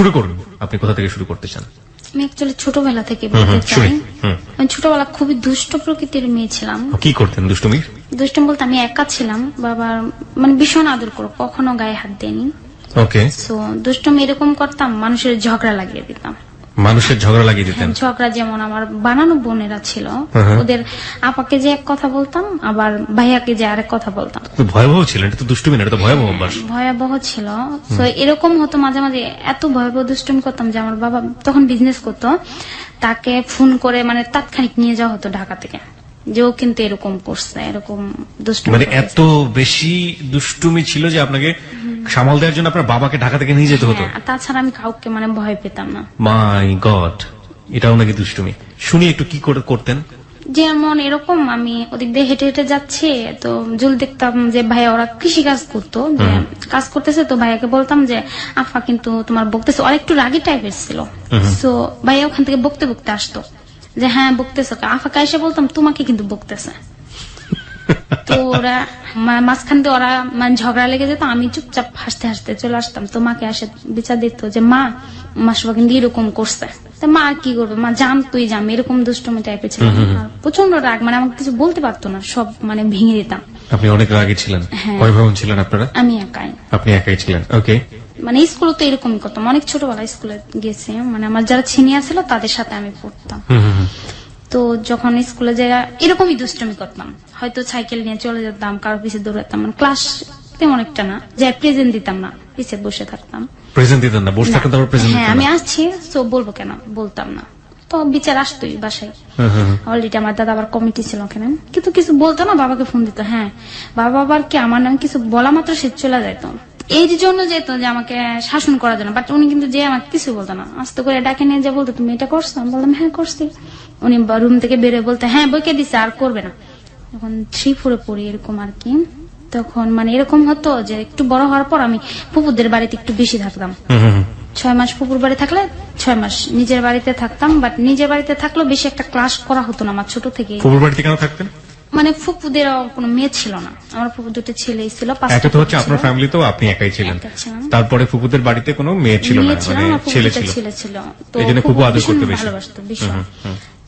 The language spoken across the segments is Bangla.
শুরু করুন, আপনি কোথা থেকে শুরু করতে চান? আমি অ্যাকচুয়ালি ছোটবেলা থেকে বলতে চাই, আমি ছোটবেলা খুবই দুষ্ট প্রকৃতির মেয়ে ছিলাম। কি করতেন দুষ্টুমি? দুষ্টুমি বলতে আমি একা ছিলাম, বাবার মানে ভীষণ আদর করো, কখনো গায়ে হাত দেয়নি। ওকে। সো দুষ্টুমি এরকম করতাম, মানুষের ঝগড়া লাগিয়ে দিতাম। মানুষের ঝগড়া লাগিয়ে দিতেন? ঝগড়া যেমন আমার বানানো বোনেরা ছিল, ওদের আপাকে যে এক কথা বলতাম, আবার ভাইয়াকে যে আরেক কথা বলতাম। ভয়াবহ ছিল, এটা তো দুষ্টুমি না, এটা তো ভয়াবহ অভ্যাস। ভয়াবহ ছিল। তো এরকম হতো মাঝে মাঝে, এত ভয়াবহ দুষ্টুমি করতাম যে আমার বাবা তখন বিজনেস করতো, তাকে ফোন করে মানে তাৎক্ষণিক নিয়ে যাওয়া হতো ঢাকা থেকে, যে ও কিন্তু এরকম করছে, এরকম দুষ্টুমি। মানে এত বেশি দুষ্টুমি ছিল যে আপনাকে সামাল দেওয়ার জন্য আপনার বাবাকে ঢাকা থেকে নিয়ে যেতে হতো? তাছাড়া আমি কাউকে মানে ভয় পেতাম না। মাই গড, এটাও নাকি দুষ্টুমি? শুনি একটু কি করতেন। যেমন এরকম আমি ওদিক দিয়ে হেঁটে হেঁটে যাচ্ছি, তো জুল দেখতাম যে ভাইয়া ওরা কৃষি কাজ করতো, যে কাজ করতেছে, তো ভাইয়াকে বলতাম যে আফা কিন্তু তোমার বকতেছে, আর একটু রাগী টাইপের ছিল। তো ভাইয়া ওখান থেকে বকতে বকতে আসতো, যে হ্যাঁ বকতেছে। আফাকে এসে বলতাম তোমাকে কিন্তু বকতেছে। তো ওরা মাঝখান দিয়ে ওরা মানে ঝগড়া লেগে যেত, আমি চুপচাপ হাসতে হাসতে চলে আসতাম। তো মাকে আসে বিচার দিত যে মা মাসবা কিন্তু এরকম করছে। তা মা আর কি করবে, মা জানতোই যে আমি এরকম দুষ্টমি টাইপের ছিলাম, প্রচন্ড রাগ, মানে আমাকে কিছু বলতে পারতো না, সব মানে ভেঙে দিতাম। আপনি অনেক রাগী ছিলেন? কয় ভাই বোন ছিলেন আপনারা? আমি একাই। আপনি একাই ছিলেন? ওকে। মানে স্কুলে তো এরকমই করতাম, অনেক ছোটবেলায় স্কুলে গেছি, মানে আমার যারা সিনিয়র ছিল তাদের সাথে আমি পড়তাম। তো যখন স্কুলে যাই এরকমই দুষ্টমি করতাম, হয়তো সাইকেল নিয়ে চলে যেতাম, কারো পিছে দৌড়াতাম, মানে ক্লাস তেমন একটা না, যে প্রেজেন্ট দিতাম না, পিছে বসে থাকতাম। প্রেজেন্ট দিতেন না? বসে থাকতেন, তারপর প্রেজেন্ট হ্যাঁ দিতেন? আমি আসছি তো বলবো কেন, বলতাম না, তো বিচার আসতোই বাসায়। অলরেডি আমার দাদা আবার কমিটি ছিল ওখানে, কিন্তু কিছু বলতো না, বাবাকে ফোন দিত। হ্যাঁ বাবা আবার কি আমার নাম কিছু বলা মাত্র সে চলে যেত, এই জন্য যেত যে আমাকে শাসন করার জন্য, বাট উনি কিন্তু যে আমাকে কিছু বলতো না, আস্তে করে ডাকে নিয়ে যা বলতো তুমি এটা করছো, আমি বললাম হ্যাঁ করছি। উনি রুম থেকে বেরোয় বলতে হ্যাঁ বইকে দিছে আর করবে না। যখন 3-4 পড়ি এরকম আর কি, তখন মানে এরকম হতো যে একটু বড় হওয়ার পর আমি ফুপুদের বাড়িতে একটু বেশি থাকতাম। 6 মাস ফুপুর বাড়ি থাকলে 6 মাস নিজের বাড়িতে থাকতাম, বাট নিজের বাড়িতে থাকলেও বেশি একটা ক্লাস করা হতো না আমার ছোট থেকে। ফুপুর বাড়িতে কেন থাকতেন? মানে ফুপুদের কোনো মেয়ে ছিল না, আমার ফুপু দুটো ছেলেই ছিল। একটা তো হচ্ছে আপনার ফ্যামিলিতেও আপনি একাই ছিলেন, তারপরে ফুপুদের বাড়িতে কোনো মেয়ে ছিল না, মানে ছেলে ছিল, তো এই জন্য ফুপু আদর করতে বেশি ভালোবাসতো ভীষণ।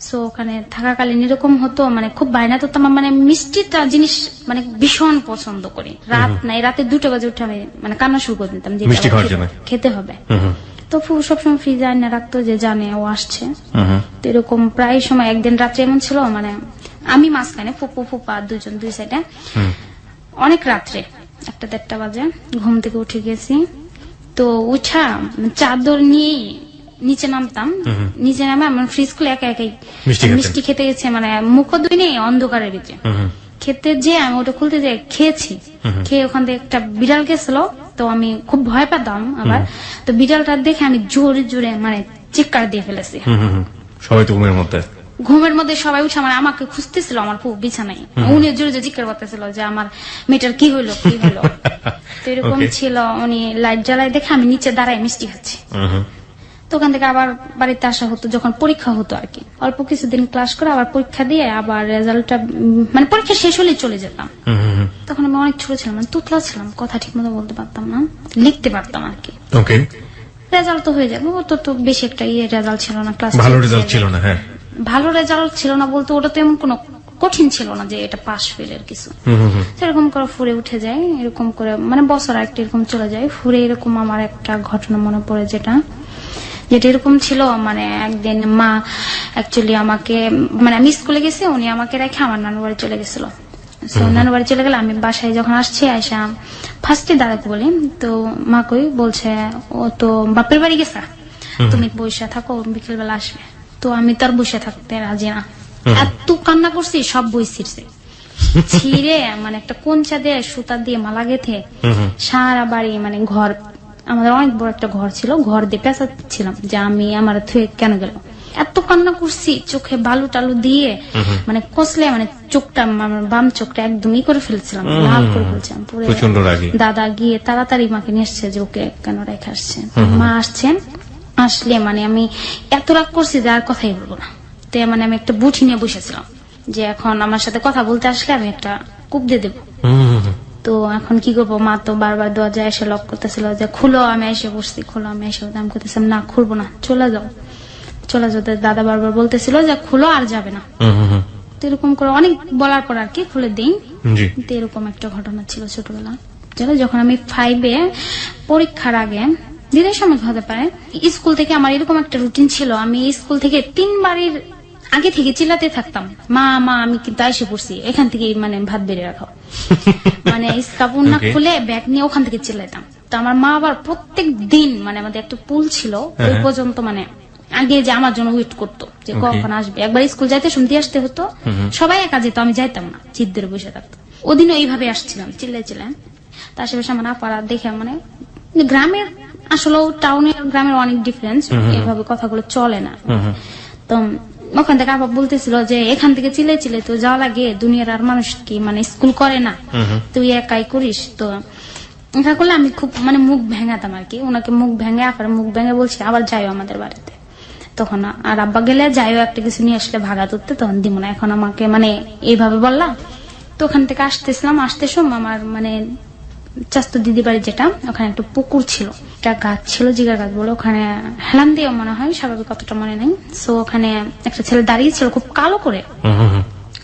সো ওখানে থাকাকালীন এরকম হতো, মানে খুব বায়না তো, মানে মিষ্টিটা জিনিস মানে ভীষণ পছন্দ করি। রাত নাই, রাতে 2টা বাজে উঠে আমি মানে কান্না শুরু করে দিতাম যে মিষ্টি খাওয়ার জন্য খেতে হবে। তো ফুপু সবসময় ফ্রিজে আইনা রাখতো, যে জানে ও আসছে। তো এরকম প্রায় সময় একদিন রাত্রে এমন ছিল, মানে আমি মাঝখানে, ফুপু ফুপা দুজন দুই সাইডে, অনেক রাত্রে 1-1:30 বাজে ঘুম থেকে উঠে গেছি। তো উঠা চাদর নিয়ে নিচে নামতাম, নিচে নামে আমার ফ্রিজ খুলে একা একাই মিষ্টি খেতে গেছে, মানে মুখ দুই নেই অন্ধকারের ভিতরে খেতে, যে আমি ওটা খুলতে যাই খেয়েছি। খেয়ে ওখান থেকে একটা বিড়াল গেছিল, তো আমি খুব ভয় পেতাম আবার, তো বিড়ালটা দেখে আমি জোরে জোরে মানে চিৎকার দিয়ে ফেলেছি। সবাই তো ঘুমের মধ্যে সবাই উঠে মানে আমাকে খুঁজতেছিল, আমার ফুপু বিছানায়, উনি জোরে জোরে চিৎকার করতেছিল যে আমার মেয়েটার কি হইলো কি হইলো। তো এরকম ছিল, উনি লাইট জ্বালাই দেখে আমি নিচে দাঁড়ায় মিষ্টি খাচ্ছি। তো ওখান থেকে আবার বাড়িতে আসা হতো যখন পরীক্ষা হতো আর কি, অল্প কিছুদিন ক্লাস করে আবার পরীক্ষা দিয়ে আবার রেজাল্টটা মানে পরীক্ষা শেষ হলেই চলে যেতাম। তখন আমি অনেক ছোট ছিলাম, মানে তুতলা ছিলাম, কথা ঠিক মতো বলতে পারতাম না, লিখতে পারতাম আর কি। রেজাল্ট তো হয়ে যাবে, ওটা তো বেশি একটা রেজাল্ট ছিল না, ক্লাস ভালো রেজাল্ট ছিল না। হ্যাঁ ভালো রেজাল্ট ছিল না বলতে ওটা তো এমন কোনো কঠিন ছিল না যে এটা পাস ফেলের কিছু, সেরকম করে ফুরে উঠে যায়, এরকম করে মানে বছর একটা এরকম চলে যায় ফুরে। এরকম আমার একটা ঘটনা মনে পড়ে, যেটা এরকম ছিল, মানে একদিন মা অ্যাকচুয়ালি আমাকে, মানে আমি স্কুলে গেছি, উনি আমাকে রেখে আমার নানু বাড়ি চলে গেছিল। নানু বাড়ি চলে গেলে আমি বাসায় যখন আসছি, আয়সা ফার্স্টে দাদাকে বলি, তো মা কই বলছে ও তো বাপের বাড়ি গেছে, তুমি বসে থাকো, বিকেল বেলা আসবে। তো আমি তার বসে থাকতে রাজি না, এত কান্না করছি, সব বই ছিঁড়ছে, ছিঁড়ে মানে একটা কোঞ্চা দিয়ে সুতা দিয়ে মালা গেথে সারা বাড়ি, মানে ঘর, আমাদের অনেক বড় একটা ঘর ছিল, ঘর দিয়ে পেঁচাচ্ছিলাম যে আমি আমার থুয়ে কেন গেল। এত কান্না করছি, চোখে বালু টালু দিয়ে মানে কষলে, মানে চোখটা বাম চোখটা একদমই করে ফেলছিলাম, লাল করে ফেলছিলাম পুরো। দাদা গিয়ে তাড়াতাড়ি মাকে নিয়ে এসছে যে ওকে কেন রেখে আসছে। মা আসছেন, আসলে মানে আমি এত রাগ করছি যে আর কথাই বলবো না। তো মানে আমি একটা বুঠি নিয়ে বসেছিলাম যে এখন আমার সাথে কথা বলতে আসলে আমি একটা কূপ দিয়ে দেবো। তো এখন কি করবো, মা তো বারবার দরজা এসে লক করতেছিল যে খুলো, আমি এসে বসছি, খুলো, আমি এসে আমি করতেছিলাম না খুলবো না, চলে যাও চলে যাও। দাদা বারবার বলতেছিল যে খুলো আর যাবে না। তো এরকম করে অনেক বলার পর আর কি খুলে দিই। তো এরকম একটা ঘটনা ছিল ছোটবেলা। যখন আমি 5-এ পরীক্ষার আগে দিনের সময় হতে পারে, স্কুল থেকে আমার এরকম একটা রুটিন ছিল, আমি স্কুল থেকে 3 বারের আগে থেকে চিল্লাতে থাকতাম, মা মা আমি কিন্তু এসে পড়ছি, এখান থেকে মানে ভাত বেড়ে রাখো। মানে কাপড় না খুলে ব্যাগ নিয়ে ওখান থেকে চিল্লাইতাম। তো আমার মা আবার প্রত্যেক দিন মানে আমাদের একটা পুল ছিল ওই পর্যন্ত মানে আগে যে আমার জন্য ওয়েট করতো যে কখন আসবে। একবার স্কুল যাইতে শুনতে আসতে হতো, সবাই একা যেত, আমি যাইতাম না, জিদ ধরে বসে থাকতো। ওদিনও এইভাবে আসছিলাম চিল্লাই চিল্লাই। তার আশেপাশে আমার আপারা দেখে মানে গ্রামের আসলে টাউনের গ্রামের অনেক ডিফারেন্স, এইভাবে কথাগুলো চলে না। তো ওখান থেকে আপা বলতেছিল যে এখান থেকে চিল্লাই চিল্লাই তো যাওয়া লাগে, দুনিয়ার আর মানুষ কি মানে স্কুল করে না, তুই একাই করিস। তো এটা করলে আমি খুব মানে মুখ ভেঙাতাম আর কি, ওনাকে মুখ ভেঙে আপার মুখ ভেঙে বলছি আবার যাইও আমাদের বাড়িতে। তখন আর আব্বা গেলে যাইও একটা কিছু নিয়ে আসলে ভাগা তুলতে, তখন দিব না, এখন আমাকে মানে এইভাবে বললাম। তো ওখান থেকে আসতেছিলাম, আসতে সময় আমার মানে চাস্তো দিদি বাড়ি যেটা, ওখানে একটা পুকুর ছিল, একটা গাছ ছিল জিগার গাছ বলে, ওখানে হেলান দিয়ে মনে হয়, স্বাভাবিক কতটা মনে নেই। সো ওখানে একটা ছেলে দাঁড়িয়ে ছিল খুব কালো করে,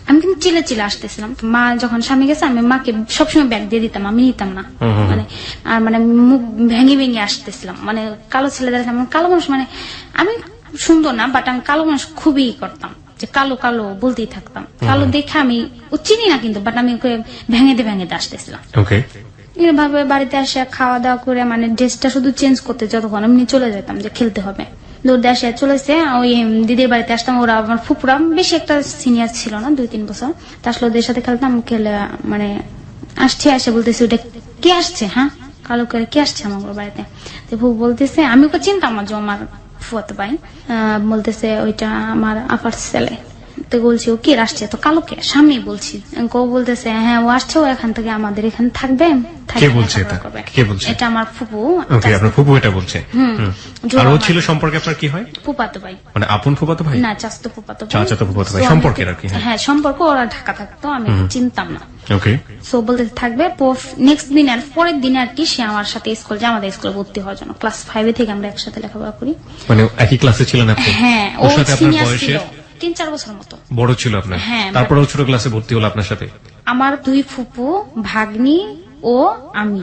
আমি কিন্তু চিলে চিলে আসতেছিলাম। মা যখন স্বামী গেছে আমি মাকে সবসময় ব্যাগ দিয়ে দিতাম, আমি নিতাম না মানে, আর মানে মুখ ভেঙে ভেঙে আসতেছিলাম। মানে কালো ছেলে দাঁড়িয়ে, কালো মানুষ মানে আমি সুন্দর না, বাট আমি কালো মানুষ খুবই করতাম, যে কালো কালো বলতেই থাকতাম। কালো দেখে আমি ও চিনি না কিন্তু, বাট আমি ওকে ভেঙে দিয়ে আসতেছিলাম। এভাবে বাড়িতে আসে খাওয়া দাওয়া করে মানে ড্রেসটা শুধু চেঞ্জ করতে যতক্ষণ এমনি চলে যেতাম যে খেলতে হবে। দৌড়ে আসে চলেছে ওই দিদির বাড়িতে আসতাম, ওরা আমার ফুপুরা বেশি একটা সিনিয়র ছিল না, 2-3 বছর। তা আসলে ওদের সাথে খেলতাম, খেলে মানে আসছে আসে বলতেছে ওটা কে আসছে, হ্যাঁ কালো করে কে আসছে আমার বাড়িতে। তো ফুপু বলতেছে, আমি ওকে চিনতাম না যে আমার ফুয়াতো ভাই, বলতেছে ওইটা আমার আপার ছেলে। তো বলছি ও কে আসছে, তো কালো কে সামনে বলছি, ও বলতেছে হ্যাঁ ও আসছে, ও এখান থেকে আমাদের এখানে থাকবে। এটা আমার ফুপু। আপনার ফুপু এটা বলছে। আর ও ছিল সম্পর্কে আপনার কি হয়? ফুপাতো ভাই। মানে আপন ফুপাতো ভাই না, চাচাতো ফুপাতো ভাই। চাচাতো ফুপাতো ভাই সম্পর্কের আর কি। হ্যাঁ সম্পর্ক, ওরা ঢাকা থাকতো, আমি চিনতাম না। ওকে। সো বলতে থাকবে নেক্সট দিন আর পরের দিন আর কি সে আমার সাথে স্কুল যায়, আমাদের স্কুলে ভর্তি হওয়ার জন্য। ক্লাস 5 থেকে আমরা একসাথে লেখাপড়া করি। মানে একই ক্লাসে ছিলেন আপনি? হ্যাঁ, ও সিনিয়র ছিল 3-4 বছর মতো বড় ছিল আপনার। হ্যাঁ, তারপর ও ছোট ক্লাসে ভর্তি হলো আপনার সাথে? আমার 2 ফুপু, ভাগ্নি ও আমি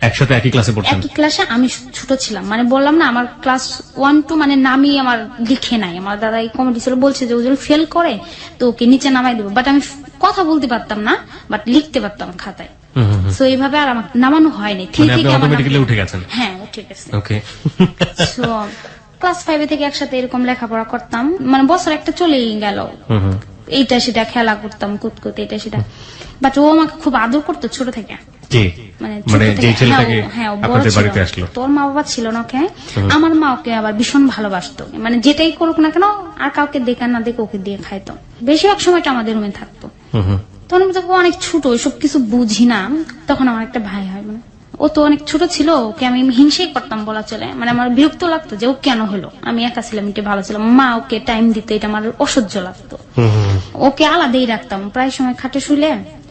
একসাথে একই ক্লাসে পড়ছেন? একই ক্লাসে। আমি ছোট ছিলাম, মানে বললাম না আমার ক্লাস 1-2 মানে নামই আমার লিখে নাই। আমার দাদা এই কমিটি ছিল, বলছে যে ও যদি ফেল করে তো ওকে নিচে নামাই দেবো, বাট আমি কথা বলতে পারতাম না, বাট লিখতে পারতাম খাতায়। সো এইভাবে আর আমার নামানো হয়নি। উঠে গেছেন? হ্যাঁ উঠে গেছে। ওকে। সো ক্লাস 5 থেকে একসাথে এরকম লেখাপড়া করতাম, মানে বছর একটা চলেই গেল, এইটা সেটা খেলা করতাম, কুতকুত এটা সেটা। বাট ও আমাকে খুব আদর করতো ছোট থেকে। তোর মা বাবা ছিল না ওকে, আমার মা ওকে আবার ভীষণ ভালোবাসতো, মানে যেটাই করুক না কেন আর কাউকে দেখা না দেখে ওকে দিয়ে খাইতো। বেশিরভাগ সময়টা আমাদের রুমে থাকতো। তখন আমি তখন অনেক ছোট, ওইসব কিছু বুঝি না। তখন আমার একটা ভাই হয়, মানে ও তো অনেক ছোট ছিল, ওকে আমি হিংসেই করতাম বলা চলে। মানে আমার বিরক্ত লাগতো যে ও কেন হলো, আমি একা ছিলাম, এটা ভালো ছিলাম, মা ওকে টাইম দিত, এটা আমার অসহ্য লাগতো। ওকে আলাদাই রাখতাম, প্রায় সময় খাটে শুলে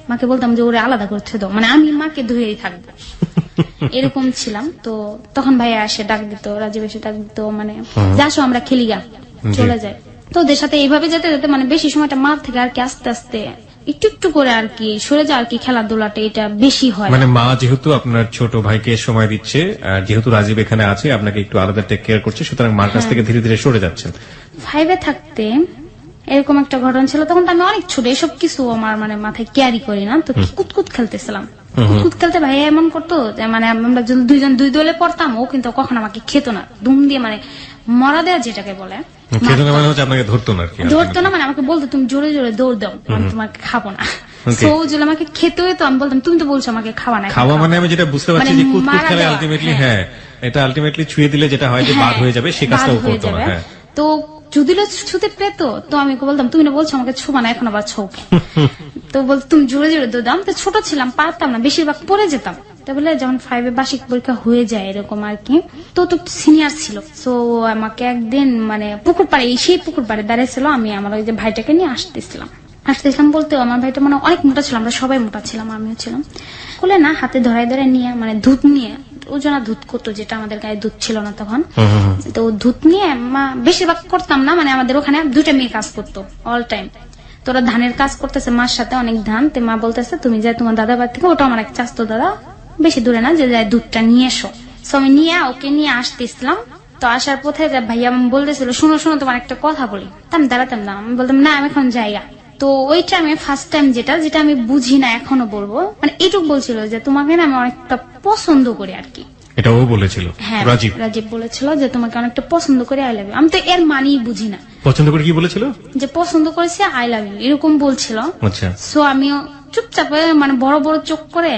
মাকে বলতাম যে ওরে আলাদা করতে দাও, মানে আমি মাকে ধুয়েই থাকবো, এরকম ছিলাম। তো তখন ভাইয়া এসে ডাক দিত, রাজীব এসে ডাক দিত, মানে যাসো আমরা খেলি গা, চলে যায়। তো ওদের সাথে এইভাবে যেতে যেতে মানে বেশি সময়টা মার থেকে আর কি আস্তে আস্তে একটু একটু করে আর কি সরে যায় আর কি, খেলাধুলাটা এটা বেশি হয়। মানে মা যেহেতু আপনার ছোট ভাইকে সময় দিচ্ছে, আর যেহেতু রাজীব এখানে আছে আপনাকে একটু আলাদা টেক কেয়ার করছে, সুতরাং মার কাছ থেকে ধীরে ধীরে সরে যাচ্ছেন। 5-এ থাকতে এরকম একটা ঘটনা ছিল, তখন তো আমি অনেক ছোট, এসব কিছু আমার মানে মাথায় ক্যারি করি না। তো কুতকুত খেলতেছিলাম, কুতকুত খেলতে ভাই এমন করতো যে মানে আমরা দুইজন 2 দলে পড়তাম, ও কিন্তু কখনো আমাকে খেত না, দুম দিয়ে মানে মরা দেওয়া যেটাকে বলে, ধরতো না, মানে আমাকে বলতো তুমি জোরে জোরে দৌড় দাও, আমি তোমাকে খাবো না। আমাকে খেতে হতো, আমি বলতাম তুমি তো বলছো আমাকে খাওয়া না, খাওয়া মানে আমি যেটা বুঝতে পারছি যে কুতকুত খেলে আলটিমেটলি, হ্যাঁ এটা আলটিমেটলি ছুঁয়ে দিলে যেটা হয় যে বাদ হয়ে যাবে, সে কাজটাও করতো না। তো যদি ছুতে পেত তো আমি বলতাম তুমি না বলছো আমাকে ছোবা না, এখন আবার ছোকে। তো বলতো তুমি জোরে জোরে দৌড় দাও। আমি তো ছোট ছিলাম, পারতাম না, বেশিরভাগ পড়ে যেতাম। তা বলে যখন 5-এ বার্ষিক পরীক্ষা হয়ে যায় এরকম আর কি, তো সিনিয়র ছিল। সো আমাকে একদিন মানে পুকুর পাড়ে, সেই পুকুর পাড়ে দাঁড়িয়েছিল, আমি আমার ওই যে ভাইটাকে নিয়ে আসতেছিলাম বলতে আমার ভাইটা মানে অনেক মোটা ছিল, আমরা সবাই মোটা ছিলাম, আমিও ছিলাম। কোলে না, হাতে ধরাই ধরে নিয়ে মানে দুধ নিয়ে, ওজনা দুধ করতো, যেটা আমাদের গায়ে দুধ ছিল না তখন। তো দুধ নিয়ে মা, বেশিরভাগ করতাম না, মানে আমাদের ওখানে 2টা মেয়ে কাজ করতো অল টাইম। তোরা ধানের কাজ করতেছে মার সাথে, অনেক ধান, তো মা বলতেছে তুমি যাই তোমার দাদা বাড়ি থেকে, ওটা আমার এক চাচতো দাদা, বেশি দূরে না, যে যাই দুধটা নিয়ে এসো। তো আমি ওকে নিয়ে আসতেছিলাম। তো আসার পথে ভাইয়া বলতেছিল শোনো শোনো তোমার একটা কথা বলি। তা আমি দাঁড়াতাম না, আমি বলতাম না আমি এখন যাইগা। তো ওই টাইমে ফার্স্ট টাইম যেটা আমি বুঝি না এখনো বলবো, মানে এটুক বলছিল যে তোমাকে না আমি অনেকটা পছন্দ করি আর কি। এটা ও বলেছিল? হ্যাঁ, রাজীব বলেছিল যে তোমাকে অনেকটা পছন্দ করে, আই লাভ ইউ। আমি তো এর মানেই বুঝি না। পছন্দ করে কি বলেছিল? যে পছন্দ করেছে, আই লাভ ইউ এরকম বলছিল। আচ্ছা। সো আমিও চুপচাপ মানে বড় বড় চোখ করে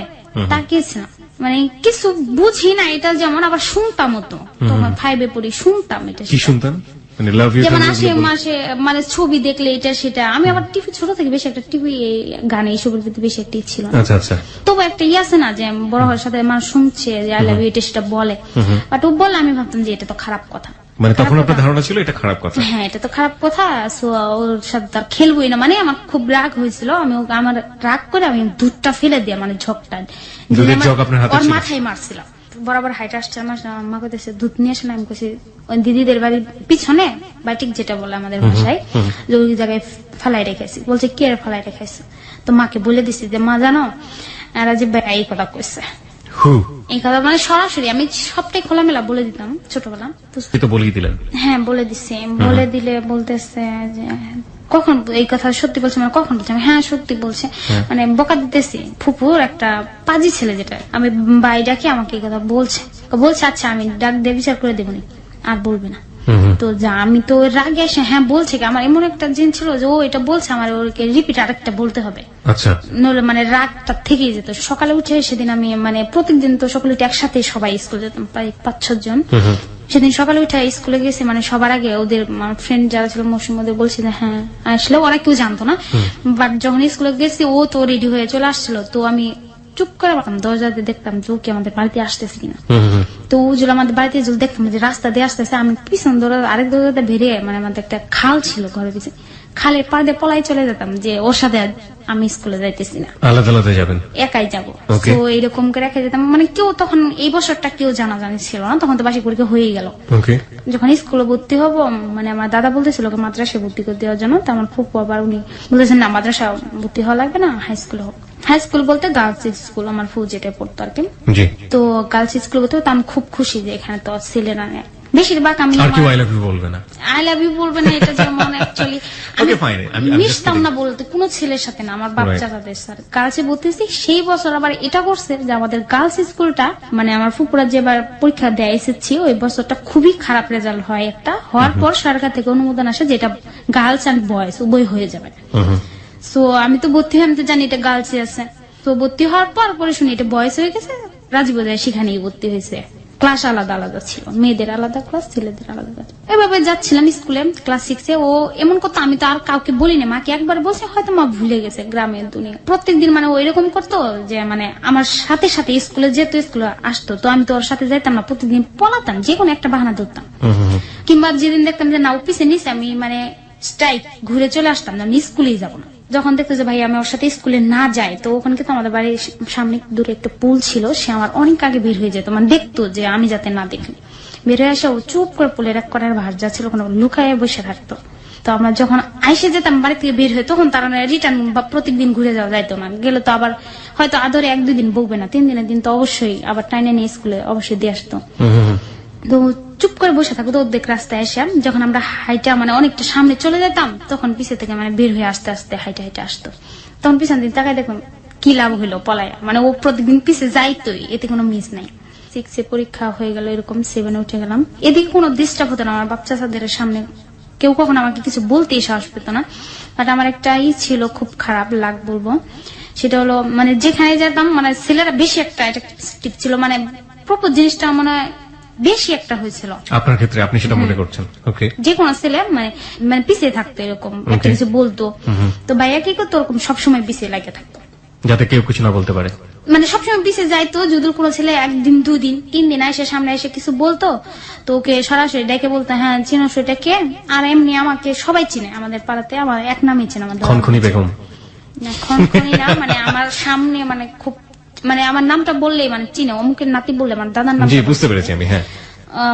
তাকিয়েছিলাম, মানে কিছু বুঝি না। এটা যেমন আবার শুনতাম তো, তখন 5-এ পড়ি, শুনতাম এটা। কি শুনতাম? মানে লাভ ইউ, যেমন মাসে মানে ছবি দেখলে এটা সেটা। আমি আবার টিভি ছোট থেকে বেশি একটা টিভি গানে এইসবের প্রতি বেশি একটা ছিল না। আচ্ছা আচ্ছা। তবু একটা আছে না যে বড় হওয়ার সাথে মানুষ শুনছে যে আই লাভ ইউ, এটা সেটা বলে, বাট ও বলে আমি ভাবতাম যে এটা তো খারাপ কথা। মানে তখন আপনার ধারণা ছিল এটা খারাপ কথা? হ্যাঁ, এটা তো খারাপ কথা। সো ওর সাথে তার খেলবোই না, মানে আমার খুব রাগ হয়েছিল। আমি আমার রাগ করে আমি দুধটা ফেলে দিয়ে, মানে ঝকটা ওর মাথায় মারছিলাম। বরাবর হাইট আসছে আমার, মা কইতেছে দুধ নিয়ে আসে না। আমি কইছি ওই দিদিদের বাড়ির পিছনে বাটিক যেটা বলে আমাদের ভাষায়, যে ওই জায়গায় ফেলাই রেখেছি। বলছে কে ফেলাই রেখেছে? তো মাকে বলে দিছি যে মা জানো রাজীব ভাই এই কথা কইছে। এই কথা মানে সরাসরি আমি সবটাই খোলামেলা বলে দিতাম ছোটবেলা। তো বলেই দিলেন? হ্যাঁ, বলে দিছি। বলে দিলে বলতেছে যে কখন এই কথা সত্যি বলছে, মানে কখন বলছে? হ্যাঁ সত্যি বলছে। মানে বকা দিতেছি। ফুপুর একটা পাজি ছেলে, যেটা আমি বাই ডাকি, আমাকে এই কথা বলছে। আচ্ছা আমি ডাক দিয়ে বিচার করে দেবনি, আর বলবে না। তো যা আমি তো রাগে এসে হ্যাঁ বলছে, আমার এমন একটা জিন ছিল যে ও এটা বলছে, আমার ওকে রিপিট আরেকটা বলতে হবে। আচ্ছা। নইলে মানে রাগটা থেকেই যেত। সকালে উঠে সেদিন আমি মানে প্রত্যেকদিন তো সকালে উঠে একসাথে সবাই স্কুলে যেতাম, প্রায় 5-6 জন। সেদিন সকালে উঠে স্কুলে গেছি, মানে সবার আগে ওদের ফ্রেন্ড যারা ছিল মৌসুম, ওদের বলছি যে হ্যাঁ আসলে, ওরা কেউ জানতো না। বাট যখন স্কুলে গেছি ও তো রেডি হয়ে চলে আসছিল। তো আমি চুপ করে রাখতাম, দরজাতে দেখতাম যে ও কি আমাদের বাড়িতে আসতেছে কিনা। তো ও যদি আমাদের বাড়িতে যদি দেখতাম যে রাস্তা দিয়ে আসতেছে, আমি পিছন আরেক দরজাতে বেরিয়ে, মানে আমাদের একটা খাল ছিল ঘরের পিছনে, খালের পাড়ে পলাই চলে যেতাম যে ওর সাথে আমি স্কুলে যাইতেছি না, আলাদা আলাদা যাবেন, একাই যাবো। তো এরকম করে রেখে যেতাম। মানে কেউ তখন এই বছরটা কেউ জানাজানি ছিল না, তখন তো বার্ষিক পরীক্ষা হয়ে গেল। যখন স্কুলে ভর্তি হবো, মানে আমার দাদা বলতেছিল মাদ্রাসায় ভর্তি করে দেওয়ার জন্য। তো আমার ফুপু আবার উনি বলতেছেন না মাদ্রাসা ভর্তি হওয়া লাগবে না, হাই স্কুলে হোক। হাই স্কুল বলতে গার্লস স্কুল, আমার ফুপু যেটা পড়তো আর কি। তো গার্লস স্কুল বলতে আমি খুব খুশি যে এখানে তো ছেলেরা নেই। বেশিরভাগ আমি আর কেউ আই লাভ ইউ বলবে না, আই লাভ ইউ বলবে না, এটা যেমন অ্যাকচুয়ালি আমি মিশতাম না বলতে কোনো ছেলের সাথে না, আমার বাচ্চা তাদের সাথে। গার্লসে বলতেছি সেই বছর আবার এটা করছে যে আমাদের গার্লস স্কুলটা, মানে আমার ফুপুরা যেবার পরীক্ষা দেয় এসেছি, ওই বছরটা খুবই খারাপ রেজাল্ট হয় একটা, হওয়ার পর সরকার থেকে অনুমোদন আসে যেটা গার্লস অ্যান্ড বয়েজ উভয় হয়ে যাবে। তো আমি তো ভর্তি হয়ে আমি তো জানি এটা গার্লসে আছে। তো ভর্তি হওয়ার পরে শুনি এটা বয়েজ হয়ে গেছে, রাজীব সেখানেই ভর্তি হয়েছে। ক্লাস আলাদা আলাদা ছিল, মেয়েদের আলাদা ক্লাস, ছেলেদের আলাদা ক্লাস। এভাবে যাচ্ছিলাম স্কুলে ক্লাস 6-এ। ও এমন কথা আমি তো আর কাউকে বলিনি, মাকে একবার বলছে, হয়তো মা ভুলে গেছে গ্রামের দুনিয়া। প্রত্যেকদিন মানে ও এরকম করতো যে মানে আমার সাথে সাথে স্কুলে যেত, স্কুলে আসতো, তো আমি তো ওর সাথে যাইতাম না, প্রত্যেকদিন পলাতাম, যে কোনো একটা বাহানা ধরতাম। কিংবা যেদিন দেখতাম যে না ও পিছিয়ে নিছে, আমি মানে স্ট্রাইক ঘুরে চলে আসতাম, আমি স্কুলেই যাবো না। যখন দেখতো যে ভাই আমি ওর সাথে স্কুলে না যাই, তো ওখানে কিন্তু আমাদের বাড়ির সামনে দূরে একটা পুল ছিল, সে আমার অনেক আগে বের হয়ে যেত, মানে দেখতো যে আমি যাতে না দেখি। বের হয়ে আসে ও চুপ করে পুলের এক করার ভার যা ছিল ওখানে লুকায় বসে থাকতো। তো আমরা যখন আইসে যেতাম বাড়ি থেকে বের হয়ে, তখন তারা রিটার্ন বা প্রত্যেকদিন ঘুরে যাওয়া যাইতো না, গেলে তো আবার হয়তো আদরে 1-2 দিন বকবে না, 3 দিনের দিন তো অবশ্যই আবার টাইনে নিয়ে স্কুলে অবশ্যই দিয়ে আসতো। তো চুপ করে বসে থাকতো, দেখ রাস্তায় এসে যখন আমরা হাইটা মানে অনেকটা সামনে চলে যেতাম, তখন পিছিয়ে থেকে মানে বের হয়ে আস্তে আস্তে হাইটা হাইটা আসতো। তখন পিছন দিন তাকায় দেখুন কি লাভ হইলো পলায়া, মানে ও প্রতিদিন পিছিয়ে যাইতোই, এতে কোনো মিস নাই। 6-এ পরীক্ষা হয়ে গেল, এরকম 7-এ উঠে গেলাম। এদিকে কোনো ডিস্টার্ব হতো না, আমার বাচ্চাদের সামনে কেউ কখন আমাকে কিছু বলতেই সাহস পেত না। বাট আমার একটা ছিল খুব খারাপ লাগ বলবো, সেটা হলো মানে যেখানে যেতাম মানে ছেলেরা বেশি একটা অ্যাট্রাকটিভ ছিল, মানে প্রপোজ জিনিসটা মনে হয় বেশি একটা হয়েছিল আপনার ক্ষেত্রে, আপনি সেটা মনে করছেন? ওকে। যে কোনো ছেলে মানে মানে পিছিয়ে থাকতো, এরকম একটা কিছু বলতো, তো ভাইয়া কি করতো ওরকম সবসময় পিছিয়ে লাগে থাকতো, যাতে কেউ কিছু না বলতে পারে, মানে সবসময় পিছিয়ে যাইতো। যদি কোনো ছেলে 1 দিন 2 দিন 3 দিন এসে সামনে এসে কিছু বলতো, তো ওকে সরাসরি ডেকে বলতো হ্যাঁ চিনো সেটা কে। আর এমনি আমাকে সবাই চিনে আমাদের পাড়াতে, আমার এক নামই চিনে, আমাদের খনখনি বেগম। না খনখনি না, মানে আমার সামনে মানে খুব মানে আমার নামটা বললেই মানে চিনে, অমুকের নাতি বললে আমার দাদার নাম জি বুঝতে পেরেছি আমি। হ্যাঁ,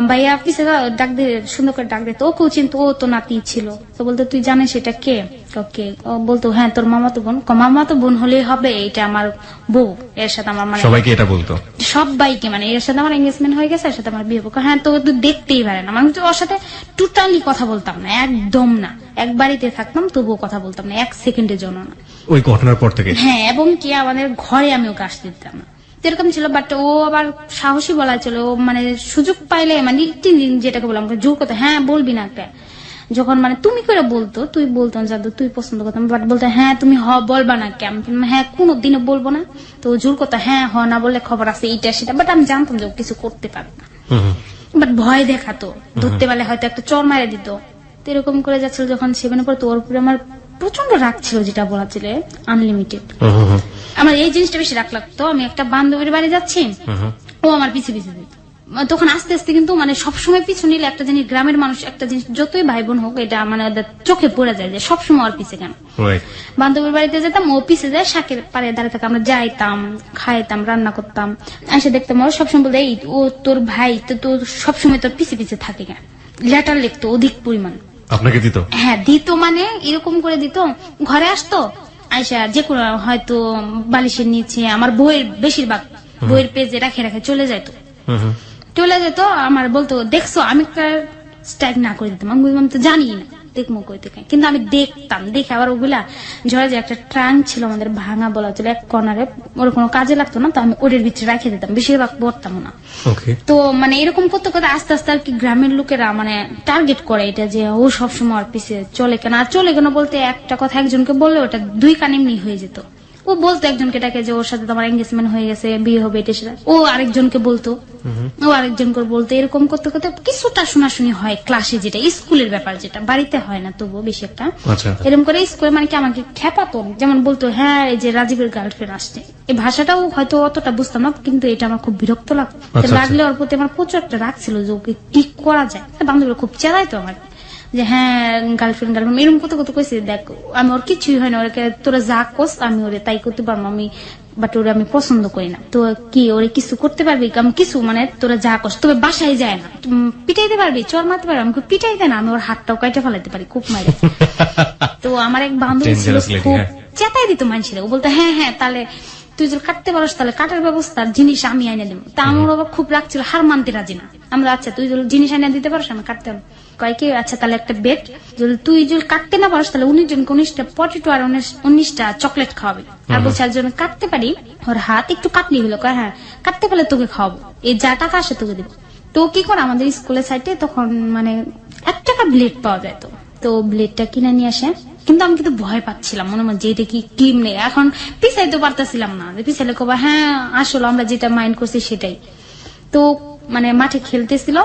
ভাইয়া পিছে ডাক দিয়ে সুন্দর করে ডাক দিত, ওকেও চিনতো, ও তো নাতি ছিল। তো বলতো তুই জানিস এটা কে? ওকে। ও বলতো হ্যাঁ তোর মামাতো বোন। মামাতো বোন হলেই হবে, এটা আমার বউ, এর সাথে আমার মানে সবাইকে এটা বলতো? সবাইকে, মানে এর সাথে আমার এঙ্গেজমেন্ট হয়ে গেছে, এর সাথে আমার বিয়ে হবে। হ্যাঁ তো তুই দেখতেই পারে না, মানে ওর সাথে টোটালি কথা বলতাম না, একদম না। এক বাড়িতে থাকতাম তবুও কথা বলতাম না, 1 সেকেন্ডের জন্য না। ওই ঘটনার পর থেকে? হ্যাঁ, এবং কি আমাদের ঘরে আমি ওকে আসতে দিতাম না, এরকম ছিল। বাট ও আবার সাহসী বলা ছিল, ও মানে সুযোগ পাইলে মানে যেটাকে বললাম জোর কথা, হ্যাঁ বলবি না একটা, যখন মানে তুমি করে বলতো, তুই বলতাম যাদু তুই পছন্দ করতাম, বাট বলতো হ্যাঁ তুমি বলবা না কে? হ্যাঁ কোনোদিনও বলবো না। তো জোর কথা হ্যাঁ না বললে খবর আছে এইটা সেটা, বাট আমি জানতাম যে ও কিছু করতে পারবে না, বাট ভয় দেখাতো, ধরতে পারলে হয়তো একটা চর মারে দিত। তো এরকম করে যাচ্ছিল। যখন 7-এ পড়তো ওর উপরে আমার প্রচন্ড রাগ ছিল, যেটা বলা ছিল আনলিমিটেড। আমার এই জিনিসটা বেশি রাগ লাগতো, আমি একটা বান্ধবীর বাড়ি যাচ্ছি, ও আমার পিছে পিছে দিত। তখন আস্তে আস্তে কিন্তু মানে সবসময় পিছু নিলে একটা জিনিস, গ্রামের মানুষ একটা জিনিস যতই ভাই বোন হোক, এটা মানে ওদের চোখে পড়ে যায় যে সবসময় ওর পিছে কেন। বান্ধবীর বাড়িতে যেতাম, ও পিছে যায়, শাকের পাড়ে দাঁড়িয়ে থাকা, আমরা যাইতাম, খাইতাম, রান্না করতাম, এসে দেখতাম ওর সবসময় বলতে এই ও তোর ভাই তো তোর সবসময় তোর পিছে পিছে থাকে কেন। লেটার লিখতো অধিক পরিমাণ। আপনাকে দিত? হ্যাঁ দিত, মানে এরকম করে দিত। ঘরে আসতো, আইসা যে কোনো হয়তো বালিশের নিচে আমার বইয়ের, বেশিরভাগ বইয়ের পেজে রাখে রাখে চলে যেত। আমার বলতো দেখছো, আমি স্ট্রাইক না করে দিতাম, আমি বলতাম তো জানি না, দেখবো কই থেকে, কিন্তু আমি দেখতাম। দেখে আবার ওগুলা ঝরে যে একটা ট্রাঙ্ক ছিল আমাদের ভাঙা বলা ছিল এক কর্নারে, ওর কোনো কাজে লাগতো না, তো আমি ওদের ভিতরে রেখে দিতাম, বেশিরভাগ পড়তাম না। তো মানে এরকম করতে করতে আস্তে আস্তে আর কি গ্রামের লোকেরা মানে টার্গেট করে এটা যে ও সবসময় ওর পিছিয়ে চলে কেন। আর চলে কেন বলতে একটা কথা একজনকে বললে ওটা 2 কান এমনি হয়ে যেত। ও বলতো একজনকে ডাকে যে ওর সাথে তোমার এঙ্গেজমেন্ট হয়ে গেছে, বিয়ে হবে, এটা সেটা। ও আরেকজনকে বলতো, ও আরেকজনকে বলতো। এরকম করতে করতে কিছুটা শোনাশুনি হয় ক্লাসে, যেটা স্কুলের ব্যাপার, যেটা বাড়িতে হয় না তবুও বেশি একটা। এরকম করে স্কুলে মানে কি আমাকে খেপাতো, যেমন বলতো হ্যাঁ এই যে রাজীবের গার্লফ্রেন্ড আসছে, এই ভাষাটাও হয়তো অতটা বুঝতাম না, কিন্তু এটা আমার খুব বিরক্ত লাগতো। লাগলে ওর প্রতি আমার প্রচুর একটা রাগ ছিল যে ওকে কি করা যায়। বান্ধবীরা খুব চেলাইতো আমার যে হ্যাঁ গার্লফ্রেন্ড এরকম কত কত কইছে, দেখ আমি ওর কিছুই হয় না, ওকে তোরা যা কোস আমি ওরে তাই করতে পারবো, আমি বাট ওরে আমি পছন্দ করি না। তো কি ওরে কিছু করতে পারবি? আমি কিছু মানে তোরা যা কোস, তবে বাসায় যায় না, পিটাইতে পারবি, চর মারতে পারবি? আমি পিটাইতে না, আমি ওর হাতটাও কাটে ফেলাইতে পারি খুব মারে। তো আমার এক বান্ধবী ছিল খুব চেতাই দিত মানুষের, ও বলতো হ্যাঁ হ্যাঁ তাহলে তুই যদি কাটতে পারস তাহলে কাটার ব্যবস্থার জিনিস আমি আইনে দেবো। তা আমার আবার খুব রাখছিল, হার মানতে রাজি না। আমরা আচ্ছা তুই যদি জিনিস আইনে দিতে পারস আমি কাটতে পারবো। কয় কি আচ্ছা তাহলে একটা বেট, যদি তুই যদি কাটতে না পারস তাহলে 19 জনকে 19টা পটেটো আর 19টা চকলেট খাওয়াবি। আর বলছে আর যদি কাটতে পারি, ওর হাত একটু কাটলি হলো, কয় হ্যাঁ কাটতে পারলে তোকে খাওয়াবো, এই যা টাকা আসে তোকে দিব। তো কি করে আমাদের স্কুলের সাইডে তখন মানে 1 টাকা ব্লেড পাওয়া যায়, তো ব্লেডটা কিনে নিয়ে আসে। কিন্তু আমি কিন্তু ভয় পাচ্ছিলাম, মনে মনে যে এটা কি ক্লিম নেই, এখন পিছাইতে পারতেছিলাম না, যে পিছাইলে কবা হ্যাঁ আসলে আমরা যেটা মাইন্ড করছি সেটাই। তো মানে মাঠে খেলতেছিল,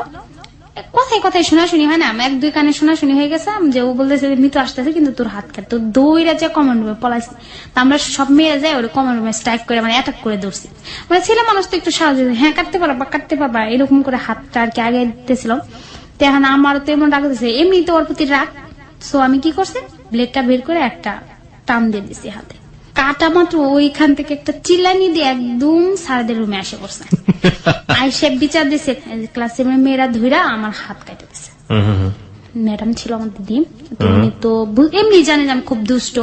কথায় কথায় শোনাশুনি হয় না, 1-2 কানে শোনাশুনি হয়ে গেছে যে ও বলতেছে মৃত্যু আসতেছে কিন্তু তোর হাত কাট। তো দৌড়া যে কমন রুমে পলাইছে, তা আমরা সব মেয়েরা যাই ওর কমন রুমে স্ট্রাইক করে মানে অ্যাটাক করে ধরছি। মানে ছেলে মানুষ তো একটু সাহায্য, হ্যাঁ কাটতে পারবা এরকম করে হাতটা আর কি আগে দিতেছিল। তো এখন আমার তো এমন রাগ দিচ্ছে, এমনি তো ওর প্রতি রাগ। সো আমি কি করছি, ব্লেডটা বের করে একটা টান দিয়ে দিছি হাতে, কাটা মাত্র ওইখান থেকে একটা চিল্লানি দিয়ে একদম স্যারদের রুমে আসে পড়ছে। আইসে বিচার দিছে, ক্লাস 7 মেয়েরা ধইরা আমার হাত কাটে দিছে। ম্যাডাম ছিল আমার দিদি, উনি তো এমনি জানেন আমি খুব দুষ্ট,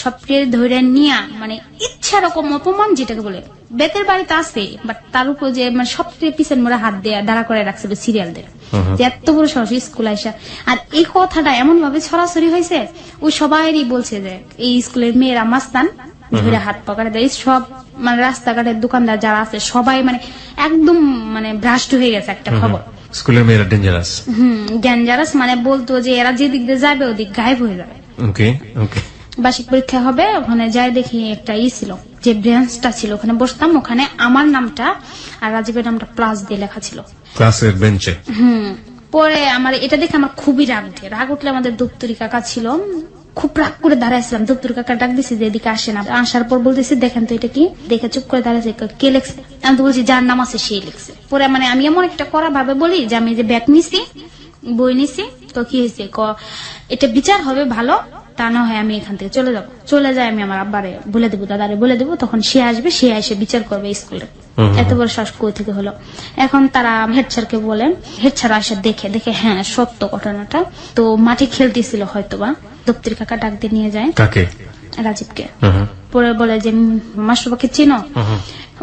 সবকে ধরে নিয়ে মানে ইচ্ছা রকম অপমান যেটাকে বলে বেতের বাড়িতে আছে, বাট তার উপর যে মানে সবচেয়ে পিছন মোড়া হাত দেয়া দাঁড়া করে রাখছিল সিরিয়ালদের, যে এত বড় সাহস স্কুল আইসা। আর এই কথাটা এমন ভাবে ছড়াছড়ি হয়েছে, ওই সবাইরই বলছে যে এই স্কুলের মেয়েরা মাস্তান, ধরে হাত পাকারে দেয় সব, মানে রাস্তাঘাটের দোকানদার যারা আছে সবাই মানে একদম মানে ভ্রাষ্ট হয়ে গেছে একটা খবর, স্কুলের মেয়েরা ডেঞ্জারাস। ডেঞ্জারাস মানে বলতো যে এরা যেদিক দিয়ে যাবে ওদিক গায়েব হয়ে যাবে। বার্ষিক পরীক্ষা হবে, ওখানে যাই দেখি একটা ছিল যে ব্রেঞ্চটা ছিল, ওখানে বসতাম, ওখানে আমার নামটা আর রাজীবের নামটা প্লাস দিয়ে লেখা ছিল ক্লাসের বেঞ্চে। পরে আমার এটা দেখে আমার খুবই রাগ উঠলে আমাদের দপ্তরি কাকা ছিল, খুব রাগ করে দাঁড়াইছিলাম। দপ্তরি কাকা ডাক দিছি যে এদিকে আসে না, আসার পর বলতেছি দেখেন তো এটা কি, দেখে চুপ করে দাঁড়াইছে, কে লেখছে? আমি তো বলছি যার নাম আছে সেই লিখছে। পরে মানে আমি এমন একটা করা ভাবে বলি যে আমি যে ব্যাগ নিছি, বই নিছি, তো কি হয়েছে, এটা বিচার হবে ভালো, তা না হয় আমি এখান থেকে চলে যাবো, চলে যাই আমি আমার আব্বারে বলে দেবো, দাদারে বলে দেবো, তখন সে আসবে, সে এসে বিচার করবে স্কুলে। এত বড় শ্বাস কই থেকে হলো। এখন তারা হেড স্যারকে বলে, হেড স্যার আসে দেখে হ্যাঁ সত্য ঘটনাটা। তো মাঠে খেলতেছিল হয়তোবা, দপ্তরি কাকা ডাক দিয়ে নিয়ে যায় কাকে? রাজীবকে। পরে বলে যে মাস্টারবাকে চিনো?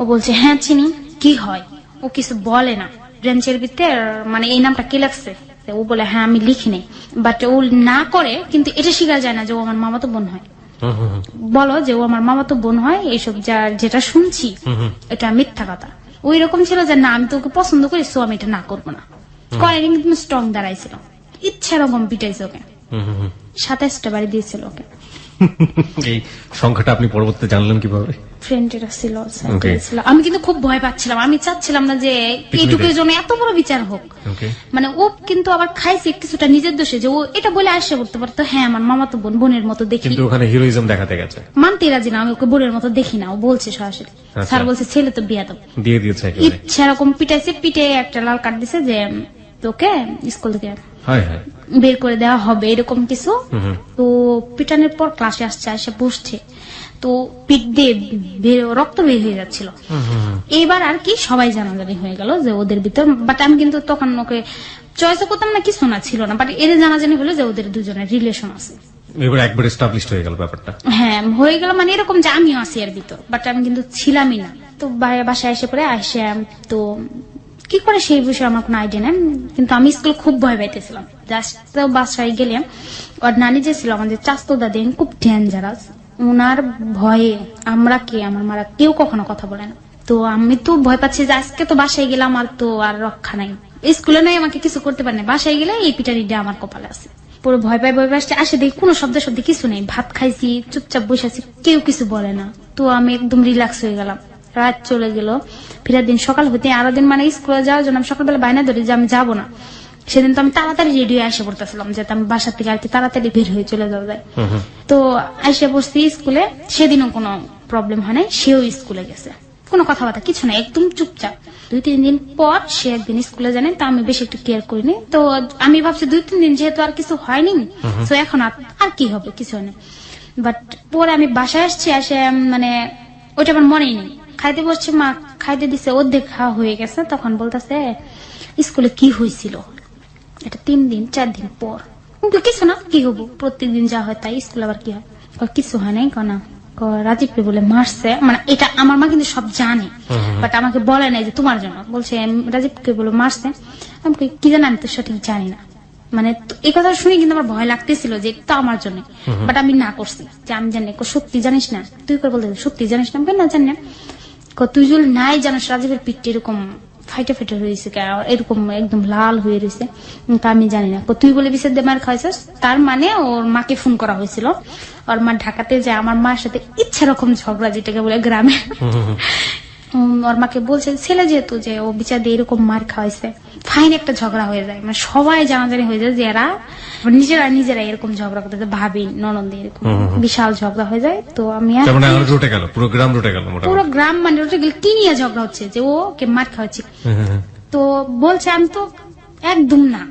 ও বলছে হ্যাঁ চিনি। কি হয়? ও কিছু বলে না, ব্রেঞ্চের ভিতরে মানে এই নামটা কে লাগছে? ও বলে হ্যাঁ আমি লিখি নাই, বাট ও না করে, কিন্তু এটা শিখা যায় না যে ও আমার মামাতো বোন হয়। বলো যে ও আমার মামাতো বোন হয়, এইসব যেটা শুনছি এটা মিথ্যা কথা। ওই রকম ছিল যে না আমি তোকে পছন্দ করি, সো আমি এটা না করবো না। করেনি, কিন্তু স্ট্রং দাঁড়াইছিল, ইচ্ছা এরকম পিটাইছে ওকে, 27টা বাড়ি দিয়েছিল ওকে। এই সংখ্যাটা আপনি পরবর্তীতে জানলেন কিভাবে? ফ্রেন্ডেরা ছিল, আমি কিন্তু খুব ভয় পাচ্ছিলাম, আমি চাচ্ছিলাম না যে এইটুকুর জন্য এত বড় বিচার হোক। মানে ও কিন্তু আবার খাইছে কিছুটা নিজের দোষে, যে ও এটা বলে আসে করতে পারতো হ্যাঁ আমার মামা তো বোন, বোনের মতো দেখি, কিন্তু ওখানে হিরোইজম দেখাতে গেছে। মানতে রাজি না, আমি ওকে বোনের মতো দেখি না, ও বলছে সরাসরি। স্যার বলছে ছেলে তো বিয়া দাও দিয়ে দিয়েছে, ইচ্ছা এরকম পিটাইছে, পিটে একটা লাল কার্ড দিছে যে তোকে স্কুল থেকে বের করে দেওয়া হবে, এরকম কিছু। তো পিটানোর পর ক্লাসে আসছে, এসে বসছে, তো পিঠ দিয়ে রক্ত বের হয়ে যাচ্ছিল। এবার আর কি সবাই জানাজানি হয়ে গেল যে ওদের ভিতর, বাট আমি কিন্তু তখন ওকে চয়েস করতাম না, কিছু না ছিল না, বাট এর জানাজানি হলো যে ওদের দুজনের রিলেশন আছে। এবার একবার এস্টাবলিশড হয়ে গেল ব্যাপারটা। হ্যাঁ হয়ে গেল, মানে এরকম যে আমিও আছি এর ভিতর, বাট আমি কিন্তু ছিলামই না। তো বাসায় এসে পরে তো কি করে সেই বিষয়ে আমার কোনো আইডিয়া নেই, কিন্তু আমি স্কুলে খুব ভয় পাইতেছিলাম। জাস্ট বাসায় গেলে ওর নানি যে ছিল আমাদের চাস্তো দাদি, খুব ডেঞ্জারাস, ওনার ভয়ে আমরা আমার মারা কেউ কখনো কথা বলে না। তো আমি তো ভয় পাচ্ছি যে আজকে তো বাসায় গেলাম আর তো আর রক্ষা নাই, স্কুলে নাই আমাকে কিছু করতে পারে না, বাসায় গেলে এই পিটারিটা আমার কপালে আছে। পুরো ভয় পাই আসে দেখি কোনো শব্দ কিছু নেই, ভাত খাইছি, চুপচাপ বসে আছি, কেউ কিছু বলে না। তো আমি একদম রিল্যাক্স হয়ে গেলাম। রাত চলে গেল, ফেরার দিন সকাল হতে আরো দিন মানে স্কুলে যাওয়ার জন্য আমি সকালবেলা বায়না ধরি যে আমি যাবো না। সেদিন তো আমি তাড়াতাড়ি রেডি হয়ে এসে পড়তেছিলাম, যাতে আমি বাসা থেকে আর কি তাড়াতাড়ি বের হয়ে চলে যাওয়া যায়। তো এসে বসছি স্কুলে, সেদিনও কোনো প্রবলেম হয় নাই, সেও স্কুলে গেছে, কোনো কথাবার্তা কিছু না, একদম চুপচাপ। 2-3 দিন পর সে একদিন স্কুলে জানে, তো আমি বেশি একটু কেয়ার করিনি। তো আমি ভাবছি 2-3 দিন যেহেতু আর কিছু হয়নি, তো এখন আর কি হবে, কিছু হয়নি। বাট পরে আমি বাসায় আসছি, আসে মানে ওইটা আমার মনেই নেই। খাইতে বসছি, মা খাইতে দিছে, অর্ধেক খাওয়া হয়ে গেছে, তখন বলতেছে স্কুলে কি হয়েছিল। এটা 3-4 দিন পর। কিছু না, কি হবো, প্রত্যেকদিন যা হয় তাই, স্কুল আবার কি হয়? কিছু হয় নাই কনা, রাজীবকে বলে মারছে। মানে এটা আমার মা কিন্তু সব জানে, বাট আমাকে বলে নাই যে তোমার জন্য, বলছে রাজীবকে বলে মারছে। আমি কি জানি, আমি তো সঠিক জানি না। মানে এই কথা শুনে কিন্তু আমার ভয় লাগতেছিল যে এটা আমার জন্য, বাট আমি না করছি যে আমি জানি। সত্যি জানিস না? তুই করে বলতে সত্যি জানিস না? না জানি না। তুই যদি নাই জানিস রাজীবের পিঠটা এরকম ফাইটে ফাইটে হয়েছে, এরকম একদম লাল হয়ে রয়েছে, আমি জানি না। তুই বলে বিষয় দিয়ে মার খাওয়াইছিস, তার মানে ওর মাকে ফোন করা হয়েছিল। ওর মা ঢাকাতে যায়, আমার মার সাথে ইচ্ছা রকম ঝগড়া, যেটাকে বলে গ্রামে। ওর মাকে বলছে ছেলে যেহেতু যে ও বিচার দিয়ে এরকম মার খাওয়াইছে, ফাইন একটা ঝগড়া হয়ে যায়, মানে সবাই জানাজানি হয়ে যায় যে এরা নিজেরা এরকম ঝগড়া করতে, ভাবি ননদে এরকম বিশাল ঝগড়া হয়ে যায়। তো আমি পুরো গ্রাম মানে রুটে গেল, কি নিয়ে ঝগড়া হচ্ছে যে ও কে মার খাওয়াচ্ছে। তো বলছে আমি তো একদম না,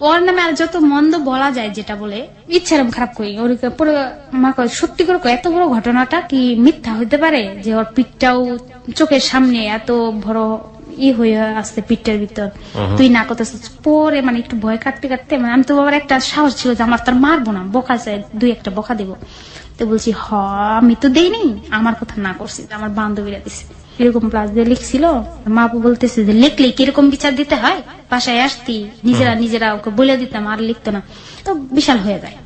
ওর নামে আর যত মন্দ বলা যায়, যেটা বলে ইচ্ছা খারাপ করি। ওর পুরো মা কয় সত্যি করে এত বড় ঘটনাটা কি মিথ্যা হইতে পারে, যে ওর পিঠটাও চোখের সামনে এত বড় হয়ে আসছে পিঠটার ভিতর, তুই না করতেছিস। পরে মানে একটু ভয় কাটতে কাটতে, মানে আমি তো আবার একটা সাহস ছিল যে আমার তার মারবো না, বকা চাই, 2-1টা বকা দেবো। তো বলছি আমি তো দেইনি, আমার কথা না করছি, আমার বান্ধবীরা দিছে এরকম প্লাস দিয়ে লিখছিল। মা বলতেছে যে লিখলে কিরকম বিচার দিতে হয়, বাসায় আসতি নিজেরা ওকে বলে দিতাম, আর লিখতো না। তো বিশাল হয়ে যায়।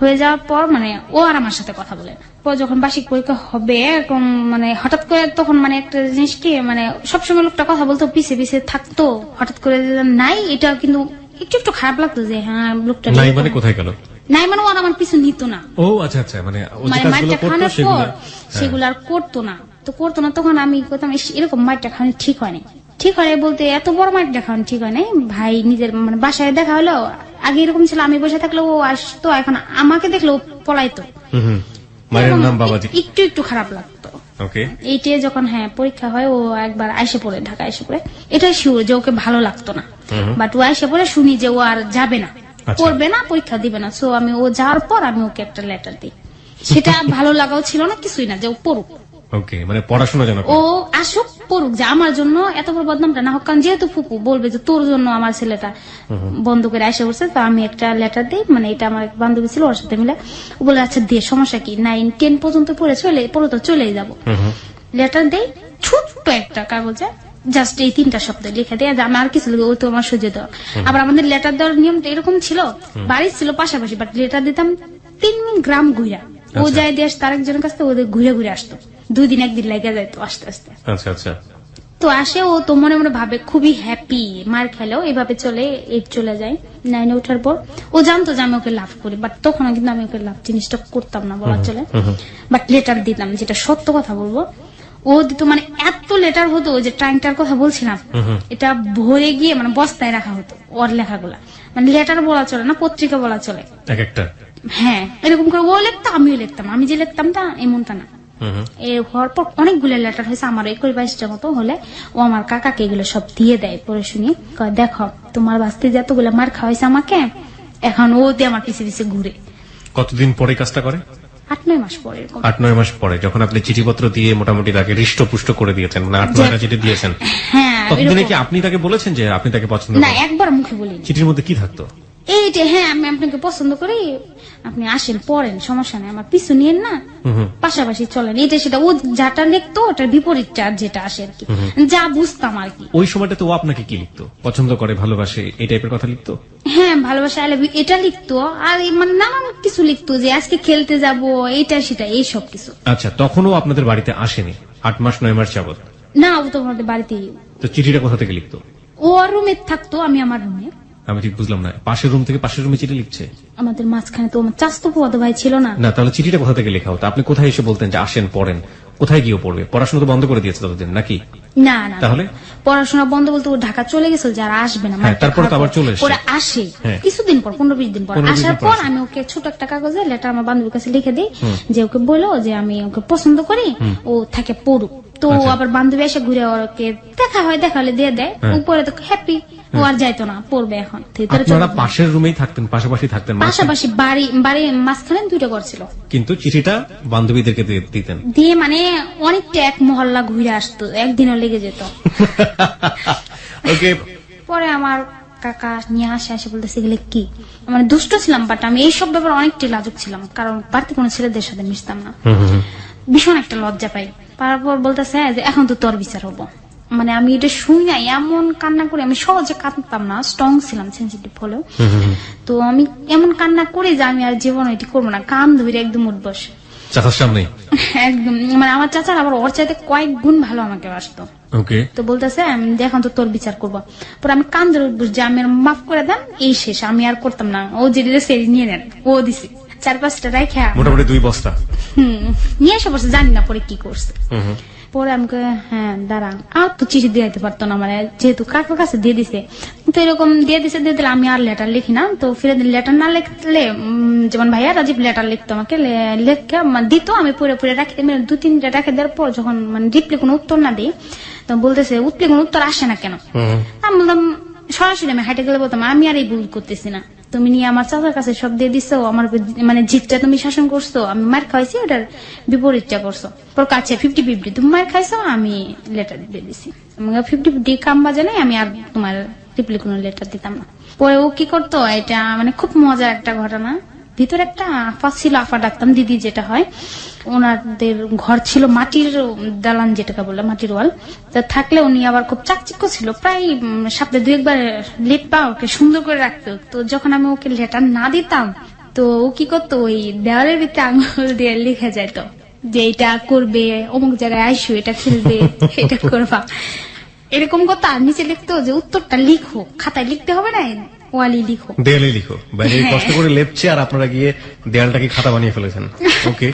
হয়ে যাওয়ার পর মানে ও আর আমার সাথে কথা বলে না। পর যখন বার্ষিক পরীক্ষা হবে এরকম মানে হঠাৎ করে, তখন মানে একটা জিনিস কি, মানে সবসময় লোকটা কথা বলতো, পিছিয়ে থাকতো, হঠাৎ করে নাই, এটা কিন্তু একটু খারাপ লাগতো যে হ্যাঁ লোকটা নাই। মানে কোথায় গেল নাই, মানে ওর আমার পিছু নিত না। ও আচ্ছা আচ্ছা, মানে মাইটা খাওয়ানোর পর সেগুলো আর করতো না। তো করতো না, তখন আমি করতাম এরকম মাইটা খাওয়ানো ঠিক হয়নি। ঠিক হয় বলতে এত বড় মাইটা খাওয়ানো ঠিক হয় নাই। ভাই নিজের মানে বাসায় দেখা হলো, আগে এরকম ছিল, আমি বসে থাকলে ও আসতো, এখন আমাকে দেখলে ও পলাইতো, একটু খারাপ লাগতো। এইটা যখন পরীক্ষা হয়, ও একবার আইসে পড়ে, ঢাকা এসে পড়ে, এটাই শিওর যে ওকে ভালো লাগতো না, বাট ও আইসে পড়ে শুনি যে ও আর যাবে না। পড়বে না, পরীক্ষা দিবে না। সো আমি ও যাওয়ার পর আমি ওকে একটা লেটার দিই। সেটা ভালো লাগাও ছিল না, কিছুই না, যে ও পড়ুক, ওকে, মানে পড়াশোনা যেন ও আসুক পড়ুক, যে আমার জন্য এত বড় বদনামটা না হোক। কারণ যেহেতু ফুপু বলবে যে তোর জন্য আমার ছেলেটা বন্ধ করে আসে বসে, তো আমি একটা লেটার দিই। মানে এটা আমার এক বান্ধবী ছিল, ওর সাথে মিলে ও বলে আচ্ছা দিয়ে সমস্যা কি, 9-10 পর্যন্ত পড়ে তো চলেই যাবো। লেটার দেই ছোট্ট একটা কাগজে, জাস্ট এই 3টা শব্দ লিখে দেয়, আমি আর কিছু লিখে, ওই তো আমার সহ্য দেওয়া। আবার আমাদের লেটার দেওয়ার নিয়মটা এরকম ছিল, বাড়ি ছিল পাশাপাশি, বাট লেটার দিতাম 3 গ্রাম ঘুরা। ও যায় দেশ তার একজনের কাছে, ওদের ঘুরে ঘুরে আসতো, 2 দিন 1 দিন লেগে যাইতো আস্তে আস্তে। আচ্ছা আচ্ছা। তো আসে, ও তো মনে মনে ভাবে খুবই হ্যাপি, মার খেলেও এভাবে চলে যায়। 9-এ ওঠার পর ও জানতো যে আমি ওকে লাভ করি, বাট তখন কিন্তু আমি ওকে লাভ জিনিসটা করতাম না বলা চলে। বাট লেটার দিতাম, যেটা সত্য কথা বলবো, ও দিত। মানে এত লেটার হতো, যে ট্রাঙ্কটার কথা বলছিলাম, এটা ভরে গিয়ে মানে বস্তায় রাখা হতো ওর লেখাগুলা। মানে লেটার বলা চলে না, পত্রিকা বলা চলে এক একটা। হ্যাঁ, এরকম করে ও লিখতাম, আমিও লিখতাম। আমি যে লিখতাম তা এমনটা না। এ হওয়ার পর অনেকগুলো লেটার হয়েছে, আমার 21-22টা মতো হলে ও আমার কাকাকে এগুলো সব দিয়ে দেয়। পরে শুনি কয়, দেখো তোমার বাস্তি যতগুলো মার খাওয়াইছে আমাকে, এখন ও দিয়ে আমার পিছে পিছে ঘুরে। কতদিন পরে কাজটা করে? 8-9 মাস পরে এরকম। 8-9 মাস পরে, যখন আপনি চিঠিপত্র দিয়ে মোটামুটি তাকে হৃষ্টপুষ্ট করে দিয়েছেন, মানে 8-9টা চিঠি দিয়েছেন, হ্যাঁ, ততদিনে কি আপনি তাকে বলেছেন যে আপনি তাকে পছন্দ না, করেন? একবার মুখে বলিনি। চিঠির মধ্যে কি থাকতো? এইটা, হ্যাঁ আমি আপনাকে পছন্দ করি, আপনি আসেন পড়েন, সমস্যা নেই, আমার পিছু নিয়েন না, পাশাপাশি চলেন, এটা সেটা। ও যাটা লিখতো ওটার বিপরীতটা যেটা আসে আর কি, যা বুঝতাম আর কি। ওই সময়টাতে ও আপনাকে কি লিখতো? পছন্দ করে, ভালোবাসে, এই টাইপের কথা লিখতো? হ্যাঁ, ভালোবাসা, আই লাভ ইউ এটা লিখতো, আর মানে নানান কিছু লিখতো, যে আজকে খেলতে যাব, এটা সেটা, এই সব কিছু। আচ্ছা, তখনও আপনাদের বাড়িতে আসেনি 8 মাস 9 মাস যাবত? না, ও তো আমাদের বাড়িতেই। তো চিঠিটা কোথা থেকে লিখতো? ও রুমে থাকতো, আমি আমার রুমে। আমি ঠিক বুঝলাম না, পাশের রুম থেকে পাশের রুমে চিঠি লিখছে? আমাদের মাঝখানে তো আমার চাস্তো ফুয়াতো ভাই ছিল না। না, তাহলে চিঠিটা কোথা থেকে লেখা হতো? আপনি কোথায় এসে বলতেন যে আসেন পড়েন? কোথায় গিয়ে পড়বে? পড়াশোনা তো বন্ধ করে দিয়েছে ততদিন নাকি? না না, তাহলে পড়াশোনা বন্ধ বলতে ও ঢাকা চলে গেছিল, যারা আসবে না, হ্যাঁ, তারপরে তো আবার চলে এসেছে। ওরা আসে হ্যাঁ। কিছুদিন পর, 15-20 দিন পর। 15-20 আসার দিন পর পর আসে। আমি ওকে ছোট একটা কাগজে লেটার আমার বান্ধবীর কাছে লিখে দিই, যে ওকে বলো যে আমি ওকে পছন্দ করি, ও থাকে পড়ুক। তো আচ্ছা। আবার বান্ধবী এসে ঘুরে ওকে দেখা হলে দিয়ে দেয়, উপরে তো হ্যাপি, ও আর যাইতো না, পড়বে এখন। আপনারা পাশের রুমেই থাকতেন, পাশাপাশি থাকতেন? পাশাপাশি বাড়ি মাঝখানে 2টা ঘর ছিল। কিন্তু চিঠিটা বান্ধবীদেরকে দিতেন? দিয়ে মানে অনেকটা এক মহল্লা ঘুরে আসতো, একদিনও লেগে যেত। ওকে। পরে আমার কাকা নিয়ে আসে বলতেছে এগুলো কি। মানে দুষ্ট ছিলাম, বাট আমি এইসব ব্যাপারে অনেকটাই লাজুক ছিলাম, কারণ বাড়তি কোনো ছেলেদের সাথে মিশতাম না। ভীষণ একটা লজ্জা পাই। তারপর বলতেছে যে এখন তো তোর বিচার হবো। মানে আমি এটা শুই না, এমন কান্না করে, আমি সহজে কাঁদতাম না, স্ট্রং ছিলাম, সেন্সিটিভ হলেও। তো আমি এমন কান্না করি যে আমি আর জীবনে এটি করবো না, কান ধরে একদম উঠবস চাচার সামনে একদম। মানে আমার চাচার আবার ওর চাইতে কয়েক গুণ ভালো আমাকে বাসতো। ওকে। তো বলতেছে এখন তো তোর বিচার করবো। পরে আমি কান ধরে উঠবস যে আমি মাফ করে দেন, এই শেষ, আমি আর করতাম না। ও যে সেরি নিয়ে নেন, ও দিছে 4-5টা রাইখা মোটামুটি 2 বস্তা নিয়ে এসে বসে, জানি না পরে কি করছে। পরে আমি হ্যাঁ দাঁড়া, আর তো চিঠি দিয়ে দিতে পারতো না, মানে যেহেতু কাকার কাছে দিয়ে দিছে, তো এরকম দিয়ে দিলে আমি আর লেটার লিখি না। তো ফিরে লেটার না লিখলে, যেমন ভাইয়া রাজীব লেটার লিখতো আমাকে, লেখা দিত, আমি পুরো রাখি, 2-3টা রেখে দেওয়ার পর যখন মানে রিপ্লে কোনো উত্তর না দিই, তো বলতেছে উঠলে কোনো উত্তর আসে না কেন। আমি বললাম সরাসরি, আমি হাইটে গেলে বলতাম আমি আর এই ভুল করতেছি না, তুমি নিয়ে আমার চাচার কাছে সব দিয়ে দিচ্ছ, আমার মানে জিতটা তুমি শাসন করছো, আমি মার খাইছি, ওটার বিপরীতটা করছো। পর কাছে 50-50, তুমি মার খাইছো, আমি লেটার দিয়ে দিছি, 50-50 কাম বাজে নাই, আমি আর তোমার রিপ্লে কোনো লেটার দিতাম না। পরে ও কি করতো, এটা মানে খুব মজার একটা ঘটনা। ভিতরে একটা আফা ছিল, আফা ডাকতাম দিদি যেটা হয়, ওনাদের ঘর ছিল মাটির দালান, যেটাকে বলে মাটির ওয়াল। তা থাকলে উনি আবার খুব চাকচিক্য ছিল, প্রায় সপ্তাহে 2-1 লিখবা, ওকে সুন্দর করে রাখতো। তো যখন আমি ওকে লেটার না দিতাম, তো ও কি করতো, ওই দেওয়ালের ভিতরে আঙুল দিয়ে লিখে যাইতো যে এটা করবে, অমুক জায়গায় আইসো, এটা খেলবে, এটা করবা, এরকম করতো। আর নিচে লিখতো যে উত্তরটা লিখো, খাতায় লিখতে হবে না, ওয়ালি লিখো, দেয়ালে লিখো। বাইরে কষ্ট করে লেপছে, আর আপনারা গিয়ে দেয়ালটাকে খাতা বানিয়ে ফেলেছেন। ওকে।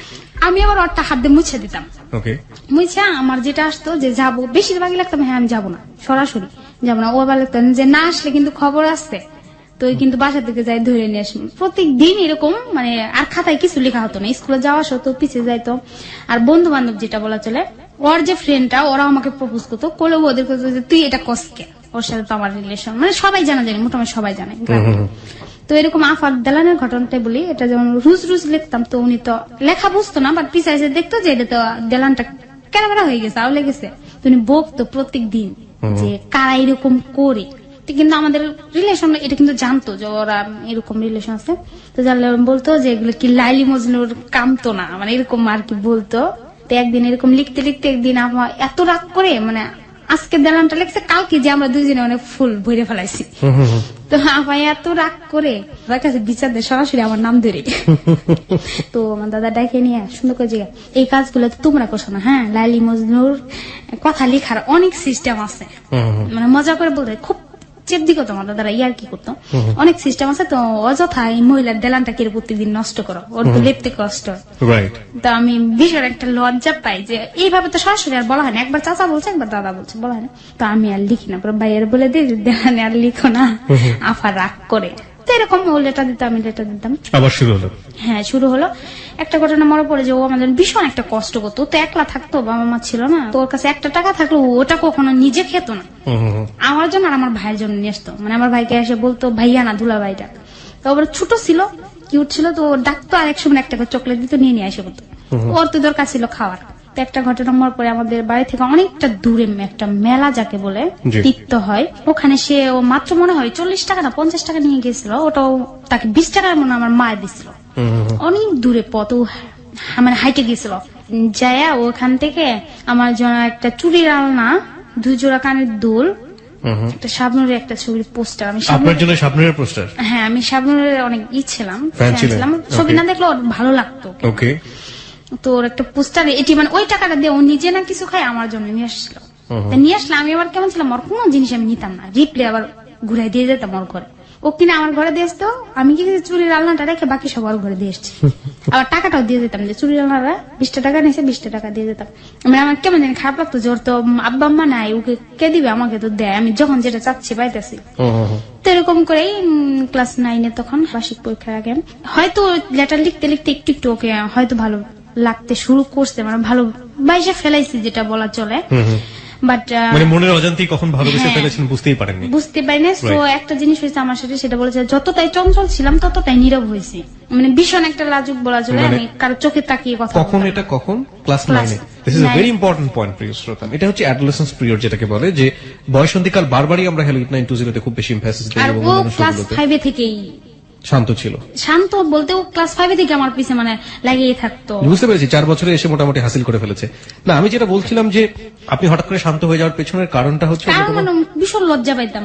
আমি আবার ওরটা হাত দিয়ে মুছে দিতাম। ওকে। মুছে আমার যেটা আসতো যে যাবো, বেশিরভাগই লাগতাম হ্যাঁ আমি যাবো না, সরাসরি যাবো না। ও আবার লাগতো যে না আসলে কিন্তু খবর আসছে, তো কিন্তু বাসা থেকে যাই ধরে নিয়ে আসবো। প্রত্যেক দিন এরকম, মানে আর খাতায় কিছু লেখা হতো না, স্কুলে যাওয়া সত্ত্বেও পিছিয়ে যাইতো। আর বন্ধু বান্ধব যেটা বলা চলে, ওর যে ফ্রেন্ডটা, ওরা আমাকে প্রপোজ করতো, করলেও ওদের কাছে তুই এটা কসকে, ওর সাথে তো আমার রিলেশন, মানে সবাই জানি, মোটামুটি সবাই জানে। তো এরকম আফার দেলানের ঘটনাটাই বলি, এটা যেমন রুজ রুজ লিখতাম, তো উনি তো লেখা বুঝতো না, বাট পিছায় এসে দেখতো যে এটা তো দেলানটা কেনা হয়ে গেছে, আউলে গেছে। তো উনি বকতো প্রত্যেক দিন যে কারা এরকম করে। তো কিন্তু আমাদের রিলেশন এটা কিন্তু জানতো যে ওরা এরকম রিলেশন আছে, তো জানলে বলতো যে এগুলো কি লাইলি মজনুর কাম তো না, মানে এরকম আর কি বলতো। তো একদিন এরকম লিখতে লিখতে একদিন আমার এত রাগ করে, মানে আজকে দেলানটা লিখছে, কালকে যে আমরা দুইজনে অনেক ফুল ভরে ফেলাইছি। তো আমার এত রাগ করে ওর কাছে বিচার দেয় সরাসরি আমার নাম ধরে। তো আমার দাদা ডাকে নিয়ে সুন্দর করে জিজ্ঞাসা, এই কাজগুলো তো তোমরা করছো না? হ্যাঁ, লাইলি মজনুর কথা লেখার অনেক সিস্টেম আছে, মানে মজা করে বলতে খুব চেপ দিক তোমার দাদারা ইয়ার কি করতো, অনেক সিস্টেম আছে, তো অযথা এই মহিলার দেলানটা কিরে প্রত্যেকদিন নষ্ট করো, ওর তো লেপতে কষ্ট। তো আমি ভীষণ একটা লজ্জা পাই যে এইভাবে তো সরাসরি আর বলা হয় না, একবার চাচা বলছে একবার দাদা বলছে, বলা হয় না। তো আমি আর লিখি না, পরে ভাইয়ের বলে দিই দেলানে আর লিখো না, আফা রাগ করে। তো এরকম ও লেটার দিতাম, আমি লেটার দিতাম, আবার শুরু হলো। হ্যাঁ শুরু হলো। একটা ঘটনা মনে পড়ে যে ও আমাদের ভীষণ একটা কষ্ট করতো, তো একলা থাকতো, বাবা মা ছিল না, তো ওর কাছে একটা টাকা থাকলো ওটা কখনো নিজে খেত না, আমার জন্য আর আমার ভাইয়ের জন্য নিয়ে আসতো। মানে আমার ভাইকে এসে বলতো ভাইয়া না দুলা ভাইটা, তো আবার ছোট ছিল, কিউট ছিল, তো ডাকতো আর এক সময় একটা করে চকলেট দিত, নিয়ে নিয়ে এসে বলতো, ওর তো দরকার ছিল খাওয়ার। তো একটা ঘটনা মনে পড়ে, আমাদের বাড়ি থেকে অনেকটা দূরে একটা মেলা যাকে বলে তিক্ত হয়, ওখানে সে ও মাত্র মনে হয় 40 টাকা না 50 টাকা নিয়ে গেছিল, ওটাও তাকে 20 টাকার মনে আমার মায়ের দিছিল। অনেক দূরে পথ, মানে হাইটে গেছিল, যায়া ওখান থেকে আমার জন্য একটা চুড়ির আলনা, 2 জোড়া কানের দুল, একটা শাবনুরের একটা ছবির পোস্টার। আমি আপনার জন্য শাবনুরের পোস্টার? হ্যাঁ, আমি শাবনুরের অনেক ছিলাম, ছবি না দেখলে ওর ভালো লাগতো। ওকে। তো ওর একটা পোস্টার, এটি মানে ওই টাকাটা দিয়ে ও নিজে না কিছু খায়, আমার জন্য নিয়ে আসছিল। নিয়ে আসলে আমি আবার কেমন ছিলাম, ওর কোনো জিনিস আমি নিতাম না, রিপ্লে আবার ঘুরাই দিয়ে যেতাম ওর ঘরে। ও কিনা আমার ঘরে দিয়ে আসতো, আমি কি চুরির আলনাটা রেখে বাকি সব ওর ঘরে দিয়ে এসছি। আবার টাকাটাও দিয়ে যেতাম, যে চুরির আলনাটা 20 টাকা নিয়েছে, 20 টাকা দিয়ে যেতাম। মানে আমার কেমন জানি খারাপ লাগতো যে ওর তো আব্বা আম্মা নাই, ওকে কে দিবে, আমাকে তো দেয়, আমি যখন যেটা চাচ্ছি পাইতেছি। তো এরকম করেই ক্লাস 9-এ তখন বার্ষিক পরীক্ষার আগে হয়তো লেটার লিখতে লিখতে একটু একটু ওকে হয়তো ভালো লাগতে শুরু করছে, মানে ভালো বাইসে ফেলাইছি যেটা বলা চলে। বাট মানে মনের অজান্তেই কখন ভালোবেসে ফেলেছেন বুঝতেই পারেননি? বুঝতে পারিনি। তো একটা জিনিস হয়েছে আমার সাথে, সেটা বলেছে যতটাই চঞ্চল ছিলাম ততটাই নীরব হয়েছি, মানে ভীষণ একটা লাজুক বলা চলে। আমি কারো চোখে তাকিয়ে কথা কখন এটা কখন ক্লাস 9-এ? This is a very important point প্রিয় শ্রোতা। এটা হচ্ছে অ্যাডোলেসেন্স পিরিয়ড যেটাকে বলে, যে বয়সন্ধিকাল। বারবারই আমরা হ্যালো 8920 তে খুব বেশি এমফাসিস দিই, আর এবং ও ক্লাস 5 থেকেই শান্ত ছিল। শান্ত বলতে ও ক্লাস 5 থেকে আমার পিছে মানে লাগিয়ে থাকতো। বুঝতে পেরেছি, 4 বছরে এসে মোটামুটি হাসিল করে ফেলেছে। না, আমি যেটা বলছিলাম যে আপনি হঠাৎ করে শান্ত হয়ে যাওয়ার পেছনের কারণটা হচ্ছে, কারণ মানে ভীষণ লজ্জা পাইতাম,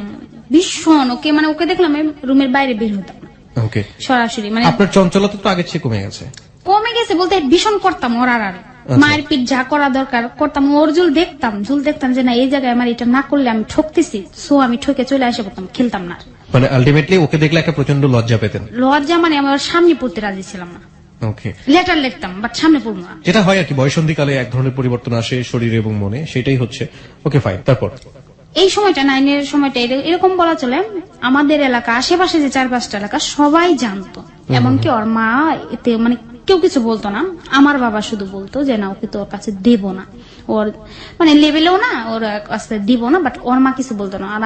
ভীষণ। ওকে মানে ওকে দেখলাম রুমের বাইরে বের হতাম না। ওকে। সরাসরি মানে আপনার চঞ্চলতা তো আগের চেয়ে কমে গেছে। কমে গেছে বলতে ভীষণ করতাম ওর আর মায়ের পিঠ যা করা দরকার করতাম। ওর ঝুল দেখতাম যে না এই জায়গায় আমার এটা না করলে আমি ঠকতেছি, সো আমি ঠকে চলে আসে পড়তাম, খেলতাম না। মানে আলটিমেটলি ওকে দেখলে একটা প্রচন্ড লজ্জা পেতেন? লজ্জা মানে আমি ওর সামনে পড়তে রাজি ছিলাম না। ওকে। লেটার লিখতাম বাট সামনে পড়বো না। যেটা হয় আর কি, বয়সন্ধিকালে এক ধরনের পরিবর্তন আসে শরীর এবং মনে, সেটাই হচ্ছে। ওকে ফাইন, তারপর? এই সময়টা 9-এর সময়টা এরকম বলা চলে, আমাদের এলাকা আশেপাশে যে 4-5টা এলাকা সবাই জানতো, এমনকি ওর মা এতে মানে কেউ কিছু বলতো না। আমার বাবা শুধু বলতো যে না ওকে তো ওর কাছে দেব না, ওর মানে লেভেলেও না, ওর কাছে দিব না, বাট ওর মা কিছু বলতো না। আর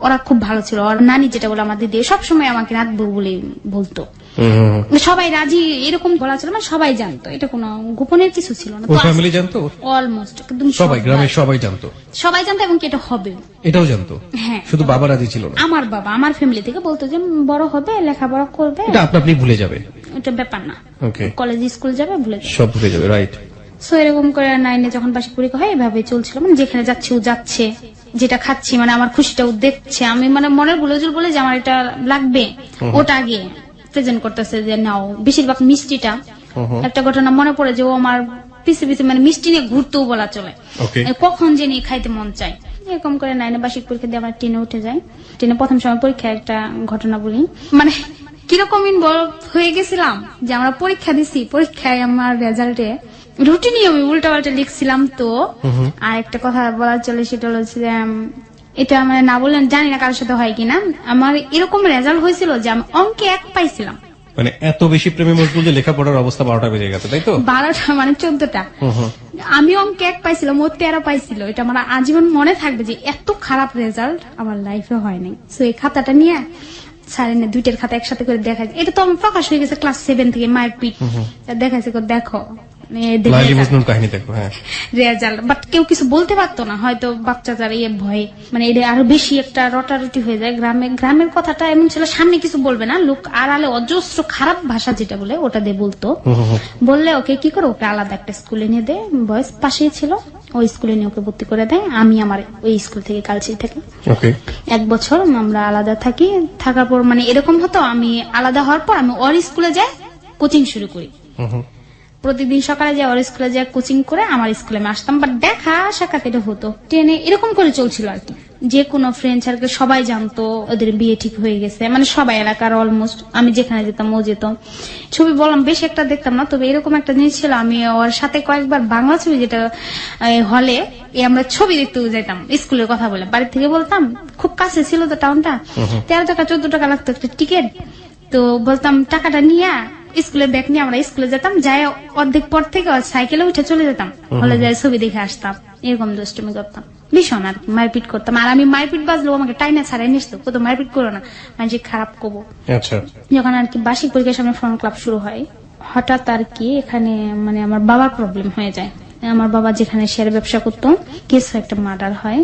ওরা খুব ভালো ছিল, ওর নানি যেটা বলে আমার দিদি সবসময় আমাকে রাখবো বলে বলতো। সবাই রাজি, এরকম বলা ছিল, মানে সবাই জানতো, এটা কোনো গোপনের কিছু ছিল না। ফ্যামিলি জানতো অলমোস্ট একদম সবাই, গ্রামের সবাই জানতো? সবাই জানতো, এবং কি এটা হবে এটাও জানতো। হ্যাঁ, শুধু বাবা রাজি ছিল না? আমার বাবা আমার ফ্যামিলি থেকে বলতো যে বড় হবে, লেখাপড়া করবে, এটা আপনি ভুলে যাবে, এটা ব্যাপার না। ওকে, কলেজ স্কুল যাবে, ভুলে যাবে, সব ভুলে যাবে, রাইট। সো এরকম করে 9-এ যখন বার্ষিক পরীক্ষা হয় এভাবে চলছিল, মানে যেখানে যাচ্ছি ও যাচ্ছে, যেটা খাচ্ছি মানে আমার খুশিটা ও দেখছে, আমি মানে মনের গুলোজুল বলে যে আমার এটা লাগবে, ওটা আগে প্রেজেন্ট করতেছে যে নাও। বেশিরভাগ মিষ্টিটা, একটা ঘটনা মনে পড়ে যে ও আমার পিছে পিছে মানে মিষ্টি নিয়ে ঘুরতেও বলা চলে, কখন জানি খাইতে মন চায়। এরকম করে 9-এ বার্ষিক পরীক্ষা দিয়ে আমরা 10-এ উঠে যাই। 10-এ প্রথম সময় পরীক্ষায় একটা ঘটনা বলি, মানে কিরকম ইনভলভ হয়ে গেছিলাম যে আমরা পরীক্ষা দিছি, পরীক্ষায় আমার রেজাল্টে রুটিনই আমি উল্টা পাল্টা লিখছিলাম। তো আর একটা কথা বলা চলে, সেটা হচ্ছে যে এটা মানে না বললেন জানি না কারোর সাথে হয় কিনা, আমার এরকম রেজাল্ট হয়েছিল যে আমি অঙ্কে 1 পাইছিলাম। মানে এত বেশি প্রেমে মশগুল যে লেখাপড়ার অবস্থা 12টা বেজে গেছে, তাই তো? 12টা মানে 14টা। আমি অঙ্কে 1 পাইছিলাম, ও 13 পাইছিল। এটা আমার আজীবন মনে থাকবে যে এত খারাপ রেজাল্ট আমার লাইফে হয় নাই। সো এই খাতাটা নিয়ে স্যার এনে দুইটার খাতা একসাথে করে দেখাইছে, এটা তো আমার প্রকাশ হয়ে গেছে ক্লাস 7 থেকে, মায়ের পিঠ দেখাইছে, দেখো লাইলি মজনুর কাহিনী দেখো। হ্যাঁ, রেজাল্ট, বাট কেউ কিছু বলতে পারতো না, হয়তো বাচ্চাটার ভয়ে, মানে এটা আরো বেশি একটা রটারটি হয়ে যায়। গ্রামের কথাটা এমন ছিল, সামনে কিছু বলবে না, লোক আড়ালে অজস্র খারাপ ভাষা যেটা বলে ওটা দিয়ে বলতো। বললে ওকে কি করে, ওকে আলাদা একটা স্কুলে নিয়ে দেয়, বয়স পাশেই ছিল, ওই স্কুলে নিয়ে ওকে ভর্তি করে দেয়। আমি আমার ওই স্কুল থেকে কালচি থাকি, 1 বছর আমরা আলাদা থাকি। থাকার পর মানে এরকম হতো, আমি আলাদা হওয়ার পর আমি ওর স্কুলে যাই, কোচিং শুরু করি। প্রতিদিন সকালে যাই ওর স্কুলে যাই, কোচিং করে আমার স্কুলে আমি আসতাম। বাট দেখা সাক্ষাৎ এটা হতো, ট্রেনে এরকম করে চলছিল আর কি। যে কোনো ফ্রেন্ড সার্কেল সবাই জানতো ওদের বিয়ে ঠিক হয়ে গেছে, মানে সবাই এলাকার অলমোস্ট, আমি যেখানে যেতাম ও যেত। ছবি বললাম বেশি একটা দেখতাম না, তবে এরকম একটা জিনিস ছিল, আমি ওর সাথে কয়েকবার বাংলা ছবি, যেটা হলে আমরা ছবি দেখতে যেতাম, স্কুলের কথা বলে বাড়ি থেকে বলতাম, খুব কাছে ছিল তো টাউনটা, 13 টাকা 14 টাকা লাগতো একটা টিকিট। তো বলতাম টাকাটা নিয়ে স্কুলে ব্যাগ নিয়ে আমরা স্কুলে যেতাম, যাই অর্ধেক পর থেকে সাইকেলে উঠে চলে যেতাম, হলে যাই ছবি দেখে আসতাম, এরকম দুষ্টুমি করতাম ভীষণ আর কি। মারপিট করতাম, আর আমি মারপিট বাজলেও আমাকে টাইনা ছাড়াই নিসতো, কত মারপিট করো না, মানে খারাপ করবো। যখন আর কি বার্ষিক পরীক্ষার সামনে ফ্রন্ট ক্লাব শুরু হয়, হঠাৎ আর কি এখানে মানে আমার বাবার প্রবলেম হয়ে যায়। আমার বাবা যেখানে শেয়ার ব্যবসা করতো, কিছু একটা মার্ডার হয়,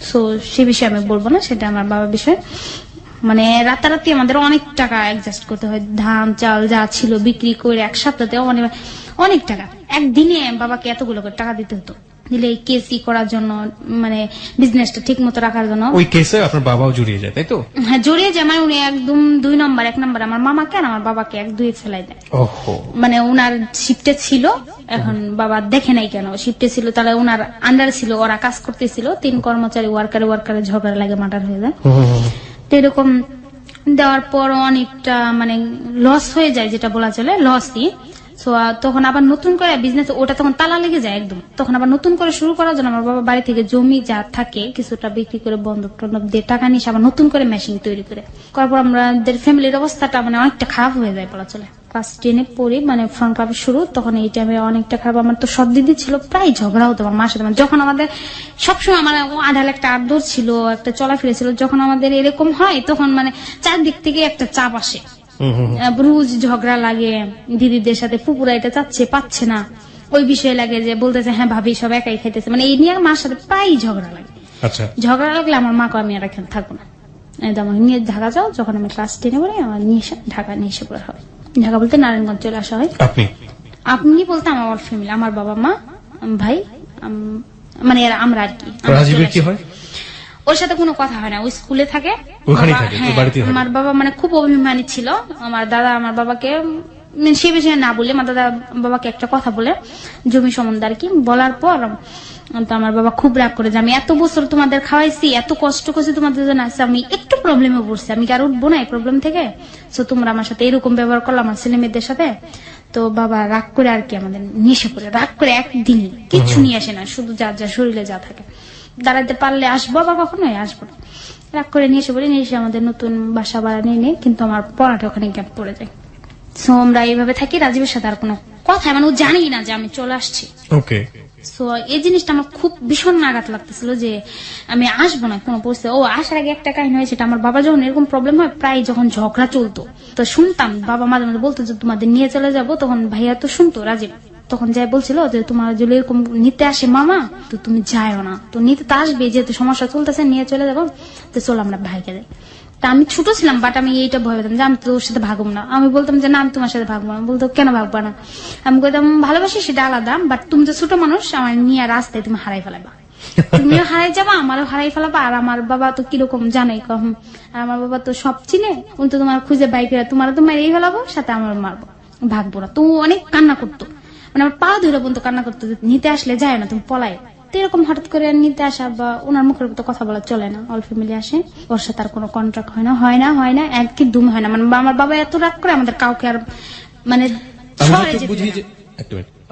সো সে বিষয়ে আমি বলবো না, সেটা আমার বাবার বিষয়। মানে রাতারাতি আমাদের অনেক টাকা অ্যাডজাস্ট করতে হয়, ধান চাল যা ছিল বিক্রি করে এক সপ্তাহে অনেক টাকা, একদিনে বাবাকে এতগুলো করে টাকা দিতে হতো। দিলে এই কেসি করার জন্য, মানে বিজনেসটা ঠিক মতো রাখার জন্য। ওই কেসে আপনার বাবাও জড়িয়ে যায়, তাই তো? হ্যাঁ, জড়িয়ে যায়, মানে উনি একদম 2 নম্বর, 1 নম্বর আমার মামাকে আর আমার বাবাকে 1-2 ফেলাই দেয়। মানে উনার শিফটে ছিল, এখন বাবা দেখে নাই কেন শিফটে ছিল, তাহলে উনার আন্ডারে ছিল, ওরা কাজ করতেছিল, 3 কর্মচারী ওয়ার্কারে ঝগড়া লাগে মার্ডার হয়ে যায়। এরকম দেওয়ার পর অনেকটা মানে লস হয়ে যায়, যেটা বলা চলে লসই। তখন আবার নতুন করে বিজনেস, ওটা তখন তালা লেগে যায় একদম, তখন আবার নতুন করে শুরু করার জন্য আমার বাবা বাড়ি থেকে জমি যা থাকে কিছুটা বিক্রি করে বন্ধক টন্ধক দিয়ে টাকা নিয়ে আবার নতুন করে মেশিন তৈরি করে করার পর আমাদের ফ্যামিলির অবস্থাটা মানে অনেকটা খারাপ হয়ে যায় বলা চলে। ক্লাস 10-এ পড়ি, মানে ফ্রন্ট ক্লাব শুরু, তখন এই টাইমে অনেকটা খারাপ। আমার তো সব দিদি ছিল, প্রায় ঝগড়া হতো আমার মার সাথে। যখন আমাদের সবসময় আমার আধাল একটা আদর ছিল, একটা চলাফেরা ছিল, যখন আমাদের এরকম হয় তখন মানে চারদিক থেকে একটা চাপ আসে, রোজ ঝগড়া লাগে দিদিদের সাথে, ফুপুরা এটা চাচ্ছে পাচ্ছে না, ওই বিষয়ে লাগে যে বলতেছে হ্যাঁ ভাবি সব একাই খাইতেছে, মানে এই নিয়ে মার সাথে প্রায় ঝগড়া লাগে। ঝগড়া লাগলে আমার মাকে আমি আর এখানে থাকবো না, আমাকে নিয়ে ঢাকা যাও। যখন আমি ক্লাস 10-এ পড়ি আমার ঢাকা নিয়ে এসে পড়া হয়। ঢাকা বলতে নারায়ণগঞ্জ চলে আসা হয়। আপনি বলতে আমার ফ্যামিলি, আমার বাবা মা ভাই, মানে আমরা আর কি। ওর সাথে কোনো কথা হয় না, ওই স্কুলে থাকে। আমার বাবা মানে খুব অভিমানী ছিল। আমার দাদা আমার বাবাকে সে বিষয়ে না বলে, আমার দাদা বাবাকে একটা কথা বলে জমি সম্বন্ধে আর কি, বলার পর তো আমার বাবা খুব রাগ করে যে আমি এত বছর তোমাদের খাওয়াইছি, এত কষ্ট করছি তোমাদের জন্য, আসছে আমি একটু প্রবলেমে পড়ছি, আমি কি আর উঠবো না এই প্রবলেম থেকে? তো তোমরা আমার সাথে এরকম ব্যবহার করলো আমার ছেলে মেয়েদের সাথে। তো বাবা রাগ করে আর কি আমাদের নিয়ে পড়ে, রাগ করে একদিনই কিছু নিয়ে আসে না, শুধু যার যার শরীরে যা থাকে, দাঁড়াতে পারলে আসবো বা কখনোই আসবো না, রাগ করে নিয়ে এসে পড়ে। নিয়ে এসে আমাদের নতুন বাসা ভাড়া নিয়ে কিন্তু আমার পড়াটা ওখানে গ্যাপ পড়ে যায়। সো আমরা এইভাবে থাকি, রাজীবের সাথে আর কোনো কথা মানে ও জানি না যে আমি চলে আসছি। সো এই জিনিসটা আমার খুব ভীষণ আঘাত লাগতেছিল যে আমি আসবো না কোনো পরিস্থিতি। ও আসার আগে একটা কাহিনী হয়েছে, আমার বাবা যখন এরকম প্রবলেম হয়, প্রায় যখন ঝগড়া চলতো তো শুনতাম, বাবা মাঝে মাঝে বলতো যে তোমাদের নিয়ে চলে যাবো, তখন ভাইয়া তো শুনতো রাজীব, তখন যাই বলছিল যে তোমার যদি এরকম নিতে আসে মামা তো তুমি যাও না, তো নিতে তো আসবে, যেহেতু সমস্যা চলতেছে নিয়ে চলে যাবো, তো চলো আমরা ভাইকে যাই। তা আমি ছোট ছিলাম, বাট আমি এইটা ভয় পেতাম যে আমি তো ওর সাথে ভাগবো না। আমি বলতাম যে না আমি তোমার সাথে ভাগবো না, বলতো কেন ভাগবা না? আমি বলতাম ভালোবাসি সেটা আলাদা, বাট তুমি তো ছোট মানুষ, আমার নিয়ে রাস্তায় তুমি হারাই ফেলাবা, তুমিও হারাই যাবা আমারও হারাই ফেলাবা। আর আমার বাবা তো কিরকম জানাই কম, আর আমার বাবা তো সব চিনে, উনি তো তোমার খুঁজে বাইকেরা তোমার তো মারিয়ে ফেলাবো, সাথে আমার মারবো, ভাগবো না। তো অনেক কান্না করতো, মানে আমার পা ধরে পর্যন্ত কান্না করতো, নিতে আসলে যায় না তুমি পলাই। তো এরকম হঠাৎ করে নিতে আসা বা ওনার মুখের তো কথা বলা চলে না, অল ফ্যামিলি আসে, ওর সাথে আর কোনো কন্ট্রাক্ট হয় না একই দুম হয় না। মানে আমার বাবা এত রাগ করে আমাদের কাউকে আর মানে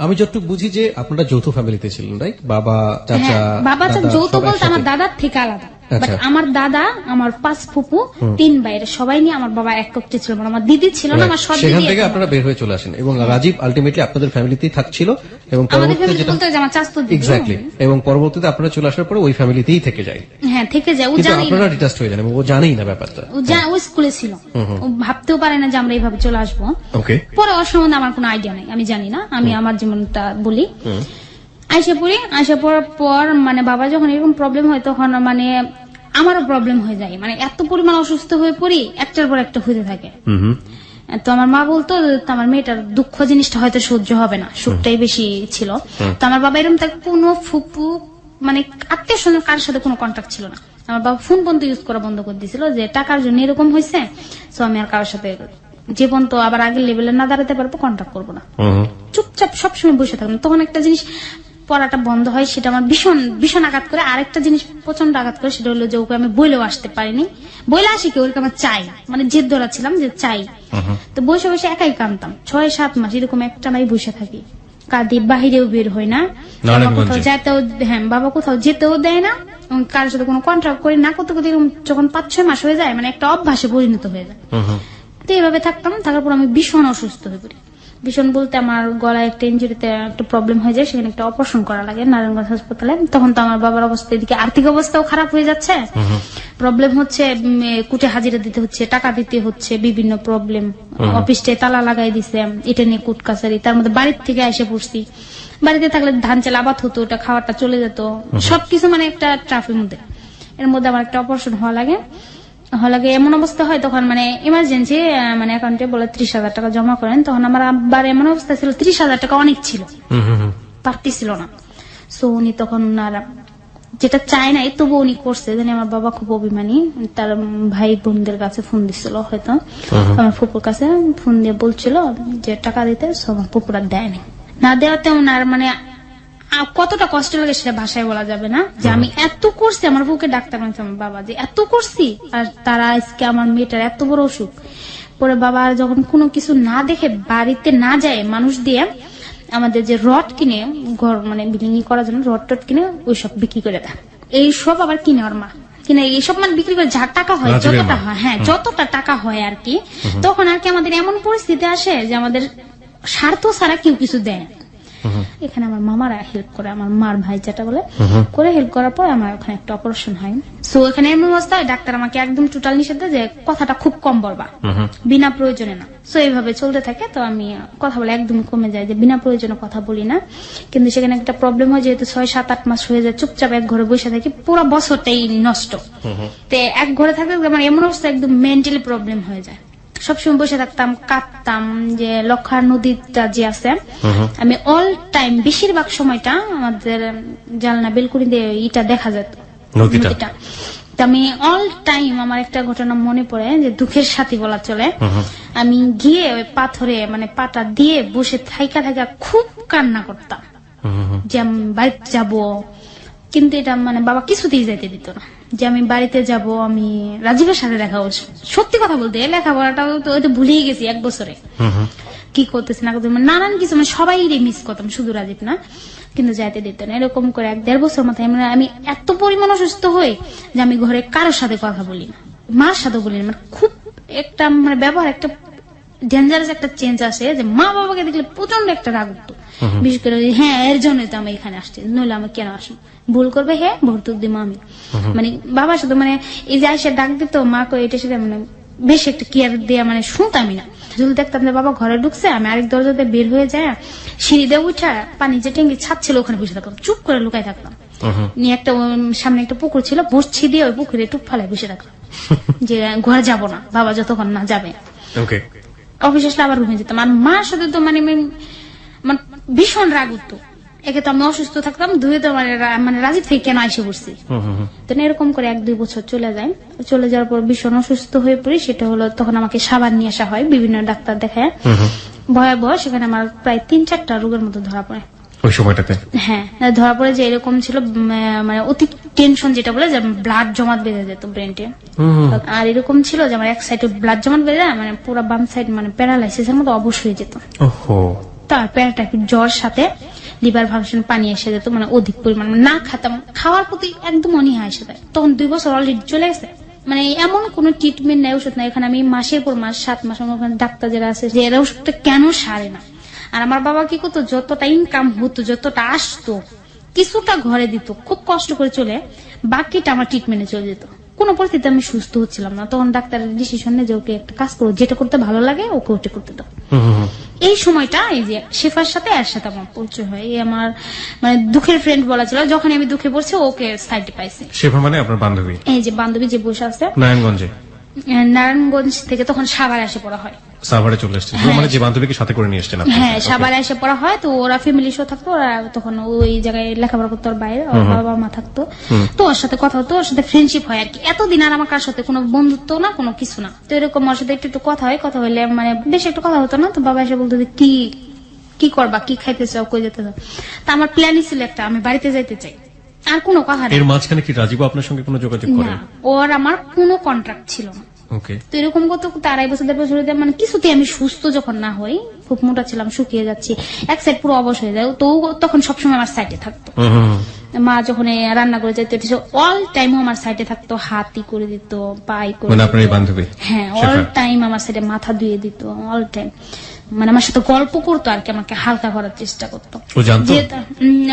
আমি যতটুকু বুঝি যে আপনারা যৌথ ফ্যামিলিতে ছিলেন, রাইট? বাবা চাচা বাবা যৌথ বলতে আমার দাদার থেকে আলাদা, বাট আমার দাদা, আমার 5 ফুপু, 3 ভাইয়ের সবাই নিয়ে আমার বাবা একত্রে ছিল, মানে আমার দিদি ছিল না, আমার সৎ দিদি। সেখান থেকে আপনারা বের হয়ে চলে আসেন এবং রাজীব আলটিমেটলি আপনাদের ফ্যামিলিতেই থাকছিল এবং আমাদের পরবর্তীতে ফ্যামিলি যেটা বলতে যে আমার চাচতো দিদি। এক্স্যাক্টলি, এবং পরবর্তীতে আপনারা চলে আসার পরে ওই ফ্যামিলিতেই থেকে যায়, হ্যাঁ থেকে যায়। ও কিন্তু জানেই না, আপনারা ডিটাস্ট হয়ে যান এবং ও জানেই না ব্যাপারটা। ও স্কুলে ছিল, ও ভাবতেও পারে না যে আমরা এইভাবে চলে আসবো। ওকে, পরে ওর সম্বন্ধে আমার কোনো আইডিয়া নাই, আমি জানি না, আমি আমার জীবনটা বলি। আইসা পড়ার পর মানে বাবা যখন এরকম প্রবলেম হয় তখন মানে আমারও প্রবলেম হয়ে যায়, মানে এত পরিমাণ অসুস্থ হয়ে পড়ি, একটার পর একটা হতে থাকে। তো আমার মা বলতো তো আমার মেয়েটার দুঃখ জিনিসটা হয়তো সহ্য হবে না, সুখটাই বেশি ছিল। তো আমার বাবা এরকম তার কোনো ফুপু মানে আত্মীয় স্বজন কারোর সাথে কোনো কন্ট্যাক্ট ছিল না। আমার বাবা ফোন পর্যন্ত ইউজ করা বন্ধ করে দিয়েছিল যে টাকার জন্য এরকম হয়েছে, তো আমি আর কারোর সাথে যে পর্যন্ত আবার আগের লেভেলে না দাঁড়াতে পারবো কন্ট্যাক্ট করবো না, চুপচাপ সবসময় বসে থাকলাম। তখন একটা জিনিস পড়াটা বন্ধ হয়, সেটা আমার ভীষণ ভীষণ আঘাত করে। আরেকটা জিনিস প্রচন্ড আঘাত করে, সেটা হলো যে ওকে আমি বইলেও আসতে পারিনি, বইলে আসি কি ওকে আমার চাই, মানে জেদ ধরা ছিলাম যে চাই। তো বসে বসে একাই কাঁদতাম 6-7 মাস এরকম একটা নাই বসে থাকি, কাঁদি, বাহিরেও বের হয় না, কোথাও যেতেও, হ্যাঁ বাবা কোথাও যেতেও দেয় না, কারোর সাথে কোনো কন্ট্রাক্ট করি না, করতে করতে যখন 5-6 মাস হয়ে যায় মানে একটা অভ্যাসে পরিণত হয়ে যায়। তো এইভাবে থাকতাম, থাকার পর আমি ভীষণ অসুস্থ হয়ে পড়ি। ভীষণ বলতে আমার গলায় একটা ইঞ্জুরিতে একটা প্রবলেম হয়ে যায়, সেখানে একটা অপারেশন করা লাগে নারায়ণগঞ্জ হাসপাতালে। তখন তো আমার বাবার অবস্থা, এদিকে আর্থিক অবস্থাও খারাপ হয়ে যাচ্ছে, প্রবলেম হচ্ছে, কুটে হাজিরা দিতে হচ্ছে, টাকা দিতে হচ্ছে, বিভিন্ন প্রবলেম, অফিসটায় তালা লাগাই দিছে, এটা নিয়ে কুট কাছারি, তার মধ্যে বাড়ির থেকে এসে পড়ছি। বাড়িতে থাকলে ধান চাল আবাদ হতো, ওটা খাওয়াটা চলে যেত, সবকিছু মানে একটা ট্রাফির মধ্যে। এর মধ্যে আমার একটা অপারেশন হওয়া লাগে, এমন অবস্থা হয় তখন মানে ইমার্জেন্সি মানে অ্যাকাউন্টে বলে 30,000 টাকা জমা করেন। তখন আমার আব্বার এমন অবস্থা ছিল, 30,000 টাকা অনেক ছিল, পারতেছিল না। সো উনি তখন আর যেটা চায় না তবু উনি করছে, জানি আমার বাবা খুব অভিমানী, তার ভাই বোনদের কাছে ফোন দিচ্ছিল, হয়তো আমার ফুপুর কাছে ফোন দিয়ে বলছিল যে টাকা দিতে, আমার ফুপুরা দেয়নি। না দেওয়াতে ওনার মানে কতটা কষ্ট লাগে সেটা ভাষায় বলা যাবে না, যে আমি এত করছি, আমার বুকে ডাক্তার বানাচ্ছে আমার বাবা, যে এত করছি, আর তারা আজকে আমার মেয়েটার এত বড় অসুখ। পরে বাবা যখন কোনো কিছু না দেখে বাড়িতে না যায়, মানুষ দিয়ে আমাদের যে রড কিনে ঘর মানে বিল্ডিং করার জন্য রড টড কিনে ওইসব বিক্রি করে দেয়, এইসব আবার কিনে ওর মা কিনে এইসব মানে বিক্রি করে যা টাকা হয়, যতটা হয়, হ্যাঁ যতটা টাকা হয় আর কি। তখন আর কি আমাদের এমন পরিস্থিতি আসে যে আমাদের স্বার্থ ছাড়া কেউ কিছু দেয় না। এখানে আমার মামারা হেল্প করে, আমার মার ভাই যেটা বলে করে হেল্প করার পর আমার ওখানে একটা অপারেশন হয়। সো এখানে এমন অবস্থায় ডাক্তার আমাকে একদম টোটাল নিষেধ দেয় যে কথাটা খুব কম বলবা, বিনা প্রয়োজনে না। সো এইভাবে চলতে থাকে, তো আমি কথা বলে একদমই কমে যায়, যে বিনা প্রয়োজনে কথা বলি না। কিন্তু সেখানে একটা প্রবলেম হয়, যেহেতু 6-7-8 মাস হয়ে যায় চুপচাপ এক ঘরে বসে থাকি, পুরো বছরটাই নষ্ট। তো এক ঘরে থাকলে আমার এমন অবস্থা একদম মেন্টালি প্রবলেম হয়ে যায়, সবসময় বসে থাকতাম, কাঁদতাম। যে লক্ষার নদীটা যে আছে, আমি অল টাইম বেশিরভাগ সময়টা আমাদের জানলা বেলকুনি দিয়ে ইটা দেখা যেত নদীটা। আমি অল টাইম আমার একটা ঘটনা মনে পড়ে, যে দুঃখের সাথী বলা চলে। আমি গিয়ে ওই পাথরে মানে পাটা দিয়ে বসে থাইকা খুব কান্না করতাম যে আমি বাড়িতে যাবো, কিন্তু এটা মানে বাবা কিছুতেই যাইতে দিত না, যে আমি বাড়িতে যাব, আমি রাজীবের সাথে দেখা করছি। সত্যি কথা বলতে লেখাপড়াটাও তো ভুলেই গেছি 1 বছরে, কি করতেছি না করতেছি নানান কিছু, মানে সবাই মিস করতাম, শুধু রাজীব না, কিন্তু যাইতে দিত না। এরকম করে 1-1.5 বছর মাথায় আমি এত পরিমাণ অসুস্থ হই যে আমি ঘরে কারোর সাথে কথা বলি না, মার সাথে বলি না। মানে খুব একটা মানে ব্যবহার একটা ডেঞ্জারাস একটা চেঞ্জ আসে, যে মা বাবাকে দেখলে প্রচন্ড একটা রাগ উঠতো, বিশেষ করে হ্যাঁ এর জন্যই তো আমি এখানে আসছি, নইলে আমি কেন আসবো, ভুল করবে হ্যাঁ ভর্তুক দিব আমি। মানে বাবার সাথে মানে এই যে আইসা ডাক দিত মা করে, এটা সেটা মানে বেশ একটা কেয়ার দেয়া মানে শুনতামই না। যদি দেখতাম যে বাবা ঘরে ঢুকছে, আমি আরেক দরজাতে বের হয়ে যায়, সিঁড়ি দিয়ে উঠা পানি যে ট্যাঙ্কি ছাদ ছিল ওখানে বসে থাকতাম, চুপ করে লুকাই থাকতাম। নিয়ে একটা সামনে একটা পুকুর ছিল, বসছি দিয়ে ওই পুকুরে টুপ ফালাই বসে থাকতাম, যে ঘরে যাব না বাবা যতক্ষণ না যাবে। অফিস আসলে আবার রুমে যেতাম। আর মার সাথে তো মানে ভীষণ রাগ উঠতো, একে তো আমি অসুস্থ থাকতাম, দুই তো মানে রাজীব থেকে কেন আইসে পড়ছি। তো এরকম করে 1-2 বছর চলে যায়। চলে যাওয়ার পর ভীষণ অসুস্থ হয়ে পড়ি। সেটা হলো তখন আমাকে সাবান নিয়ে আসা হয় বিভিন্ন ডাক্তার দেখায়, ভয়াবহ। সেখানে আমার প্রায় 3-4টা রোগের মতো ধরা পড়ে ওই সময়টাতে। হ্যাঁ ধরা পড়ে যে এরকম ছিল, মানে অতি টেনশন যেটা বলে, যে ব্লাড জমাট বেঁধে যেত ব্রেনটে। আর এরকম ছিল যে আমার এক সাইডে ব্লাড জমাট বেঁধে যায়, মানে পুরো বাম সাইড মানে প্যারালাইসিস এর মতো অবশ হয়ে যেত। তার প্যারাটাইফয়েড জ্বর সাথে লিভার ফাংশন পানি এসে যেত, মানে অধিক পরিমাণ না খেতাম, খাওয়ার প্রতি একদম অনীহা এসে যায়। তখন 2 বছর অলরেডি চলে গেছে, মানে এমন কোন ট্রিটমেন্ট নেই, ওষুধ নাই। এখানে আমি মাসের পর মাস 7 মাস আমার ওখানে ডাক্তার যারা আছে যে এরা ওষুধটা কেন সারে না। আর আমার বাবা কি করতো, যতটা ইনকাম হতো, যতটা আসতো, কিছুটা ঘরে দিত, খুব কষ্ট করে চলে, বাকিটা আমার ট্রিটমেন্টে চলে যেত। কোনো পরিস্থিতিতে আমি সুস্থ হচ্ছিলাম না, তখন ডাক্তারের ডিসিশন নেই যে ওকে একটা কাজ করো, যেটা করতে ভালো লাগে ওকে ওটা করতে দাও। এই সময়টা এই যে শেফার সাথে এর সাথে আমার পরিচয় হয়, এই আমার মানে দুঃখের ফ্রেন্ড বলা ছিল। যখন আমি দুঃখে পড়ছি ওকে সাইডে পাইছি। শেফা মানে আপনার বান্ধবী? এই যে বান্ধবী যে বসে আছে নারায়ণগঞ্জে। নারায়ণগঞ্জ থেকে তখন সাভারে এসে পড়া হয়। সাভারে চলে এসেছে, মানে যে বান্ধবীকে সাথে করে নিয়ে এসেছেন আপনি? হ্যাঁ, সাভারে এসে পড়া হয়। তো ওরা ফ্যামিলি শো থাকতো, ওরা তখন ওই জায়গায় লেখাপড়া করতো, ওর বাইরে ওর বাবা মা থাকতো। তো ওর সাথে কথা হতো, ওর সাথে ফ্রেন্ডশিপ হয় আর কি। এতদিন আর আমার কার সাথে কোনো বন্ধুত্ব না, কোনো কিছু না। তো এরকম ওর সাথে একটু কথা হয়, কথা হইলে মানে বেশি একটু কথা হতো না। তো বাবা এসে বলতো যে কি করবা, কি খাইতে চাও, কই যেতে চাও। তা আমার প্ল্যানই ছিল একটা, আমি বাড়িতে যাইতে চাই, আর কোনো কথা নেই। এর মাঝখানে কি রাজীব আপনার সঙ্গে কোনো যোগাযোগ করে? না, ওর আমার কোনো কন্ট্রাক্ট ছিল না। ওকে। তো এরকম করতে করতে 2.5 বছর 1.5 বছর মানে কিছুতে আমি সুস্থ যখন না হই, খুব মোটা ছিলাম, শুকিয়ে যাচ্ছি, এক সাইড পুরো অবশ হয়ে যায়। তো তখন সবসময় আমার সাইডে থাকতো। মা যখন রান্না করে যেত অল টাইম আমার সাইডে থাকতো, হাতই করে দিত, পাই করে মানে আপনার এই বান্ধবী? হ্যাঁ, অল টাইম আমার সাইডে মাথা ধুয়ে দিত, অল টাইম মানে আমার সাথে গল্প করতো আর কি, আমাকে হালকা করার চেষ্টা করতো। ও জানতো?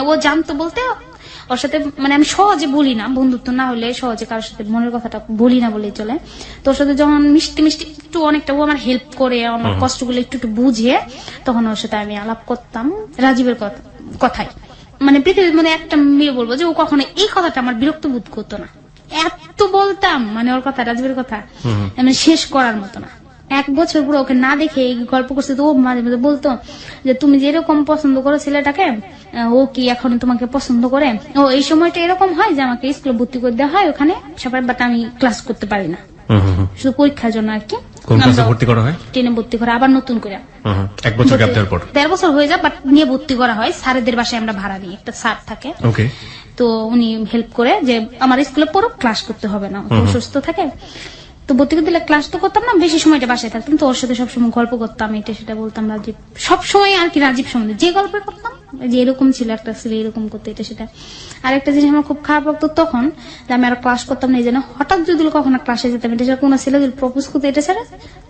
ও জানতো বলতে ওর সাথে মানে আমি সহজে বলি না, বন্ধুত্ব না হলে সহজে কারোর সাথে মনের কথাটা বলি না বলেই চলে। তোর সাথে যখন মিষ্টি মিষ্টি একটু অনেকটা ও আমার হেল্প করে, আমার কষ্টগুলো একটু একটু বুঝে, তখন ওর সাথে আমি আলাপ করতাম রাজীবের কথাই। মানে পৃথিবীর মধ্যে একটা মেয়ে বলবো যে ও কখনো এই কথাটা আমার বিরক্ত বোধ করতো না, এত বলতাম মানে ওর কথা, রাজীবের কথা মানে শেষ করার মতো না। 1 বছর পুরো ওকে না দেখে এই গল্প করছে, তো ও মাঝে মাঝে বলতো যে তুমি যেরকম পছন্দ করো ছেলেটাকে, ও কি এখন তোমাকে পছন্দ করে? ও এই সময়টা এরকম হয় যে আমাকে স্কুলে ভর্তি করে দেওয়া হয় ওখানে সবাই, বাট আমি ক্লাস করতে পারি না, শুধু পরীক্ষার জন্য আর কি। কোন ক্লাসে ভর্তি করা হয়? 10-এ ভর্তি করা, আবার নতুন করে 1 বছর গ্যাপ দেওয়ার পর 1.5 বছর হয়ে যায়, বাট নিয়ে ভর্তি করা হয়। স্যারেদের বাসায় আমরা ভাড়া নিই, একটা স্যার থাকে, ওকে। তো উনি হেল্প করে যে আমার স্কুলে পড়ো, ক্লাস করতে হবে না, সুস্থ থাকে। তো ভর্তি করে দিলে ক্লাস তো করতাম না, বেশি সময়টা বাসায় থাকতাম। তো ওর সাথে সবসময় গল্প করতাম, এটা সেটা বলতাম রাজীব সবসময় আর কি, রাজীব সম্বন্ধে যে গল্প করতাম, যে এরকম ছিল একটা ছেলে এরকম করতে, এটা সেটা। আর একটা জিনিস আমার খুব খারাপ লাগতো তখন, যে আমি আর ক্লাস করতাম না, এই জন্য হঠাৎ যদি কখনো ক্লাসে যেতাম, এটা কোনো ছেলে যদি প্রপোজ করতে এটা ছাড়া,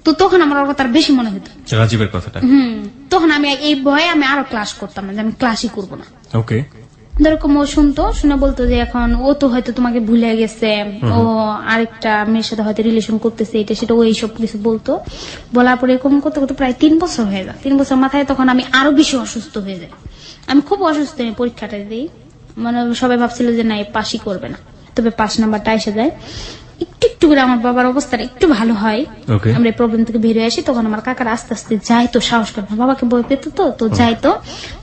তো তখন আমার ওর কথা বেশি মনে হতো, রাজীবের কথাটা। তখন আমি এই ভয়ে আমি আরো ক্লাস করতাম না, যে আমি ক্লাসই করবো না। ওকে। এরকম ও শুনতো, শুনে বলতো যে এখন ও তো হয়তো তোমাকে ভুলে গেছে, ও আরেকটা মেয়ের সাথে হয়তো রিলেশন করতেছে, এটা সেটা ও এইসব কিছু বলতো। বলার পরে এরকম করতে করতে প্রায় 3 বছর হয়ে যায়। 3 বছর মাথায় তখন আমি আরো বেশি অসুস্থ হয়ে যাই। আমি খুব অসুস্থ, আমি পরীক্ষাটা দিই, মানে সবাই ভাবছিল যে না পাসই করবে না, তবে 5 নাম্বারটা এসে যায়। একটু একটু করে আমার বাবার অবস্থাটা একটু ভালো হয়, আমরা এই প্রবলেম থেকে বেরিয়ে আসি। তখন আমার কাকার আস্তে আস্তে যাইতো, সাহস করে বাবাকে বই পেত, তো যাইতো।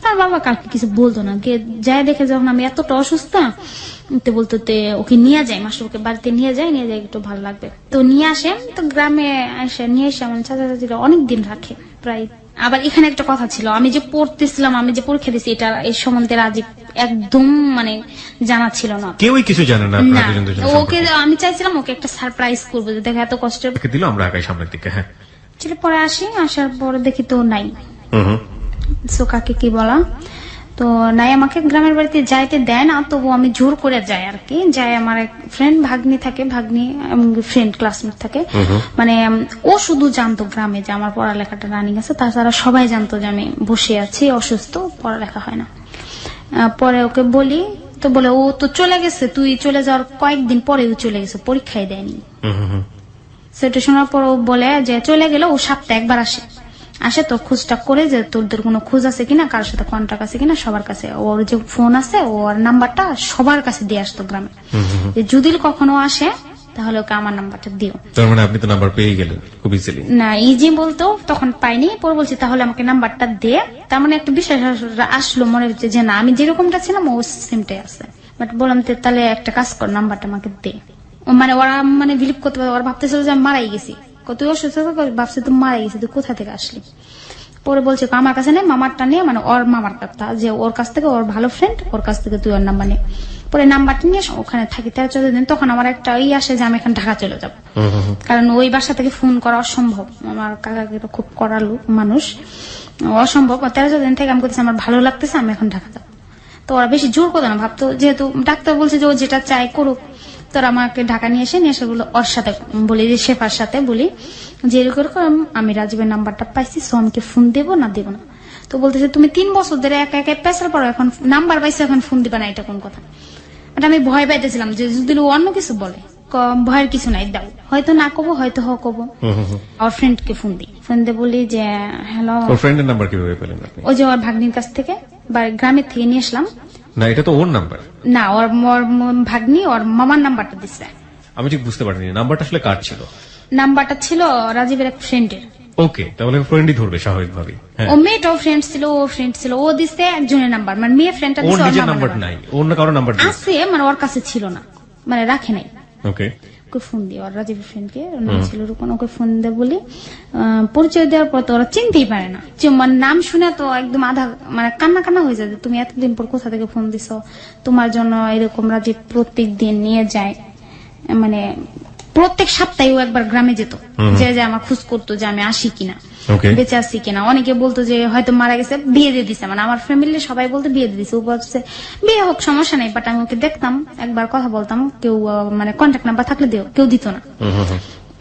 তার বাবা কালকে কিছু বলতো না, যাই দেখে যখন আমি এতটা অসুস্থ, তো বলতো ওকে নিয়ে যায়, মাস্টারকে বাড়িতে নিয়ে যায় একটু ভালো লাগবে। তো নিয়ে আসে, তো গ্রামে এসে নিয়ে এসে আমার চাচা চাচিরা অনেকদিন রাখে প্রায়। আবার এখানে একটা কথা ছিল, আমি যে পড়তেছিলাম, আমি যে পরীক্ষা দিচ্ছি, এটা এই সম্বন্ধে রাজীব একদম মানে জানা ছিল না, কেউই কিছু জানে না। ওকে আমি চাইছিলাম ওকে একটা সারপ্রাইজ করবো, যে দেখো এত কষ্ট দিল, আমরা আগাই সামনের দিকে। হ্যাঁ, ছেলে পরে আসি, আসার পরে দেখি তো নাই। সো কাকে কি বলা, তো নাই, আমাকে গ্রামের বাড়িতে যাইতে দেয় না, তবু আমি জোর করে যাই আর কি। যাই, আমার এক ফ্রেন্ড ভাগ্নি থাকে, ভাগ্নি ফ্রেন্ড ক্লাসমেট থাকে, মানে ও শুধু জানতো গ্রামে যে আমার পড়ালেখাটা রানিং আছে, তাছাড়া সবাই জানতো যে আমি বসে আছি অসুস্থ, পড়ালেখা হয় না। পরে ওকে বলি, তো বলে ও তো চলে গেছে, তুই চলে যাওয়ার কয়েকদিন পরে ও চলে গেছে, পরীক্ষায় দেয়নি। সেটা শোনার পর ও বলে যে চলে গেল, ও সপ্তাহে একবার আসে তো খোঁজটা করে যে তোদের কোনো খোঁজ আছে কিনা, কারোর সাথে কন্ট্যাক্ট আছে কিনা, সবার কাছে ওর যে ফোন আছে, ওর নাম্বারটা সবার কাছে দিয়ে আসতো গ্রামে, যদি কখনো আসে তাহলে ওকে আমার নাম্বারটা দিও। তার মানে আপনি তো নাম্বার পেয়ে গেলেন খুব ইজিলি? না, ইজি বলতো তখন পাইনি, পরে বলছি তাহলে আমাকে নাম্বারটা দে। তার মানে একটা বিশ্বাস আসলো মনে হচ্ছে যে না, আমি যেরকমটা ছিলাম ও সেমটাই আছে। বাট বললাম তাহলে একটা কাজ কর, নাম্বারটা আমাকে দে। মানে ওরা মানে বিলিভ করতে পারে, ওরা ভাবতেছিল যে আমি মারাই গেছি। তুই অসুস্থ ভাবছি তুই মারা গেছি, তুই কোথা থেকে আসলি? পরে বলছে আমার কাছে নেই, মামারটা নিয়ে, মানে ওর মামার কথা, যে ওর কাছ থেকে, ওর ভালো ফ্রেন্ড, ওর কাছ থেকে তুই ওর নাম্বার নিয়ে। পরে নাম্বারটা নিয়ে ওখানে থাকি 13-14 দিন। তখন আমার একটা আসে যে আমি এখন ঢাকা চলে যাবো, কারণ ওই বাসা থেকে ফোন করা অসম্ভব। আমার কাকাকে খুব করালু মানুষ, অসম্ভব। 13-14 দিন থেকে আমি বলতেছি আমার ভালো লাগতেছে, আমি এখন ঢাকা যাবো। তো ওরা বেশি জোর করতো না, ভাবতো যেহেতু ডাক্তার বলছে যে ও যেটা চাই করুক। তোরা আমাকে ঢাকা নিয়ে এসে বলো ওর সাথে বলি, যে শেফার সাথে বলি যে এরকম আমি রাজীবের নাম্বারটা পাইছি, সো আমাকে ফোন দেবো না দেবো না। তো বলতেছে তুমি 3 বছর ধরে একা একা পেছাল পড়ো, এখন নাম্বার পাইছো, এখন ফোন দিবা না, এটা কোন কথা? এটা আমি ভয় পাইতেছিলাম যে যদি অন্য কিছু বলে, ভয়ের কিছু নাই, দাও, হয়তো না কবো, হয়তো কবো। ওর ফ্রেন্ড কে ফোন দিই, ফোন দিয়ে বলি যে হ্যালো। ওর ফ্রেন্ডের নাম্বার কিভাবে পেলেন আপনি? ওই যে ওর ভাগ্নির কাছ থেকে বা গ্রামের থেকে নিয়ে আসলাম। না, এটা তো ওর নাম্বার না, ওর ভাগ্নি ওর মামার নাম্বারটা দিচ্ছে। আমি ঠিক বুঝতে পারিনি নাম্বারটা আসলে কার ছিল। নাম্বারটা ছিল রাজীবের এক ফ্রেন্ডের। ওকে, তাহলে ফ্রেন্ডই ধরবে স্বাভাবিকভাবে। হ্যাঁ, ও মেয়েটাও ফ্রেন্ড ছিল, ও ফ্রেন্ড ছিল, ও দিচ্ছে একজনের নাম্বার, মানে মেয়ে ফ্রেন্ডটা ওর দিচ্ছে, নিজের নাম্বার নাই, অন্য কারো নাম্বার আছে, মানে ওর কাছে ছিল না, মানে রাখে নাই। ওকে, ওকে ফোন দিই, ওর রাজীবের ফ্রেন্ডকে, ওর নাম ছিল রূপন, ওকে ফোন দিয়ে বলি, পরিচয় দেওয়ার পর তো ওরা চিনতেই পারে না, মানে নাম শুনে তো একদম আধা মানে কান্না হয়ে যায়, তুমি এতদিন পর কোথা থেকে ফোন দিছো, তোমার জন্য এরকম রাজীব প্রত্যেক দিন নিয়ে যায়, মানে প্রত্যেক সপ্তাহে ও একবার গ্রামে যেত, যে আমার খোঁজ করতো যে আমি আসি কিনা, বেঁচে আসছি কিনা। অনেকে বলতো যে হয়তো মারা গেছে, বিয়ে দিয়ে দিছে, মানে আমার ফ্যামিলির সবাই বলতো বিয়ে দিয়ে দিছে। ও বলছে বিয়ে হোক সমস্যা নেই, বাট আমি ওকে দেখতাম, একবার কথা বলতাম, কেউ মানে কন্ট্যাক্ট নাম্বার থাকলে কেউ দিত না,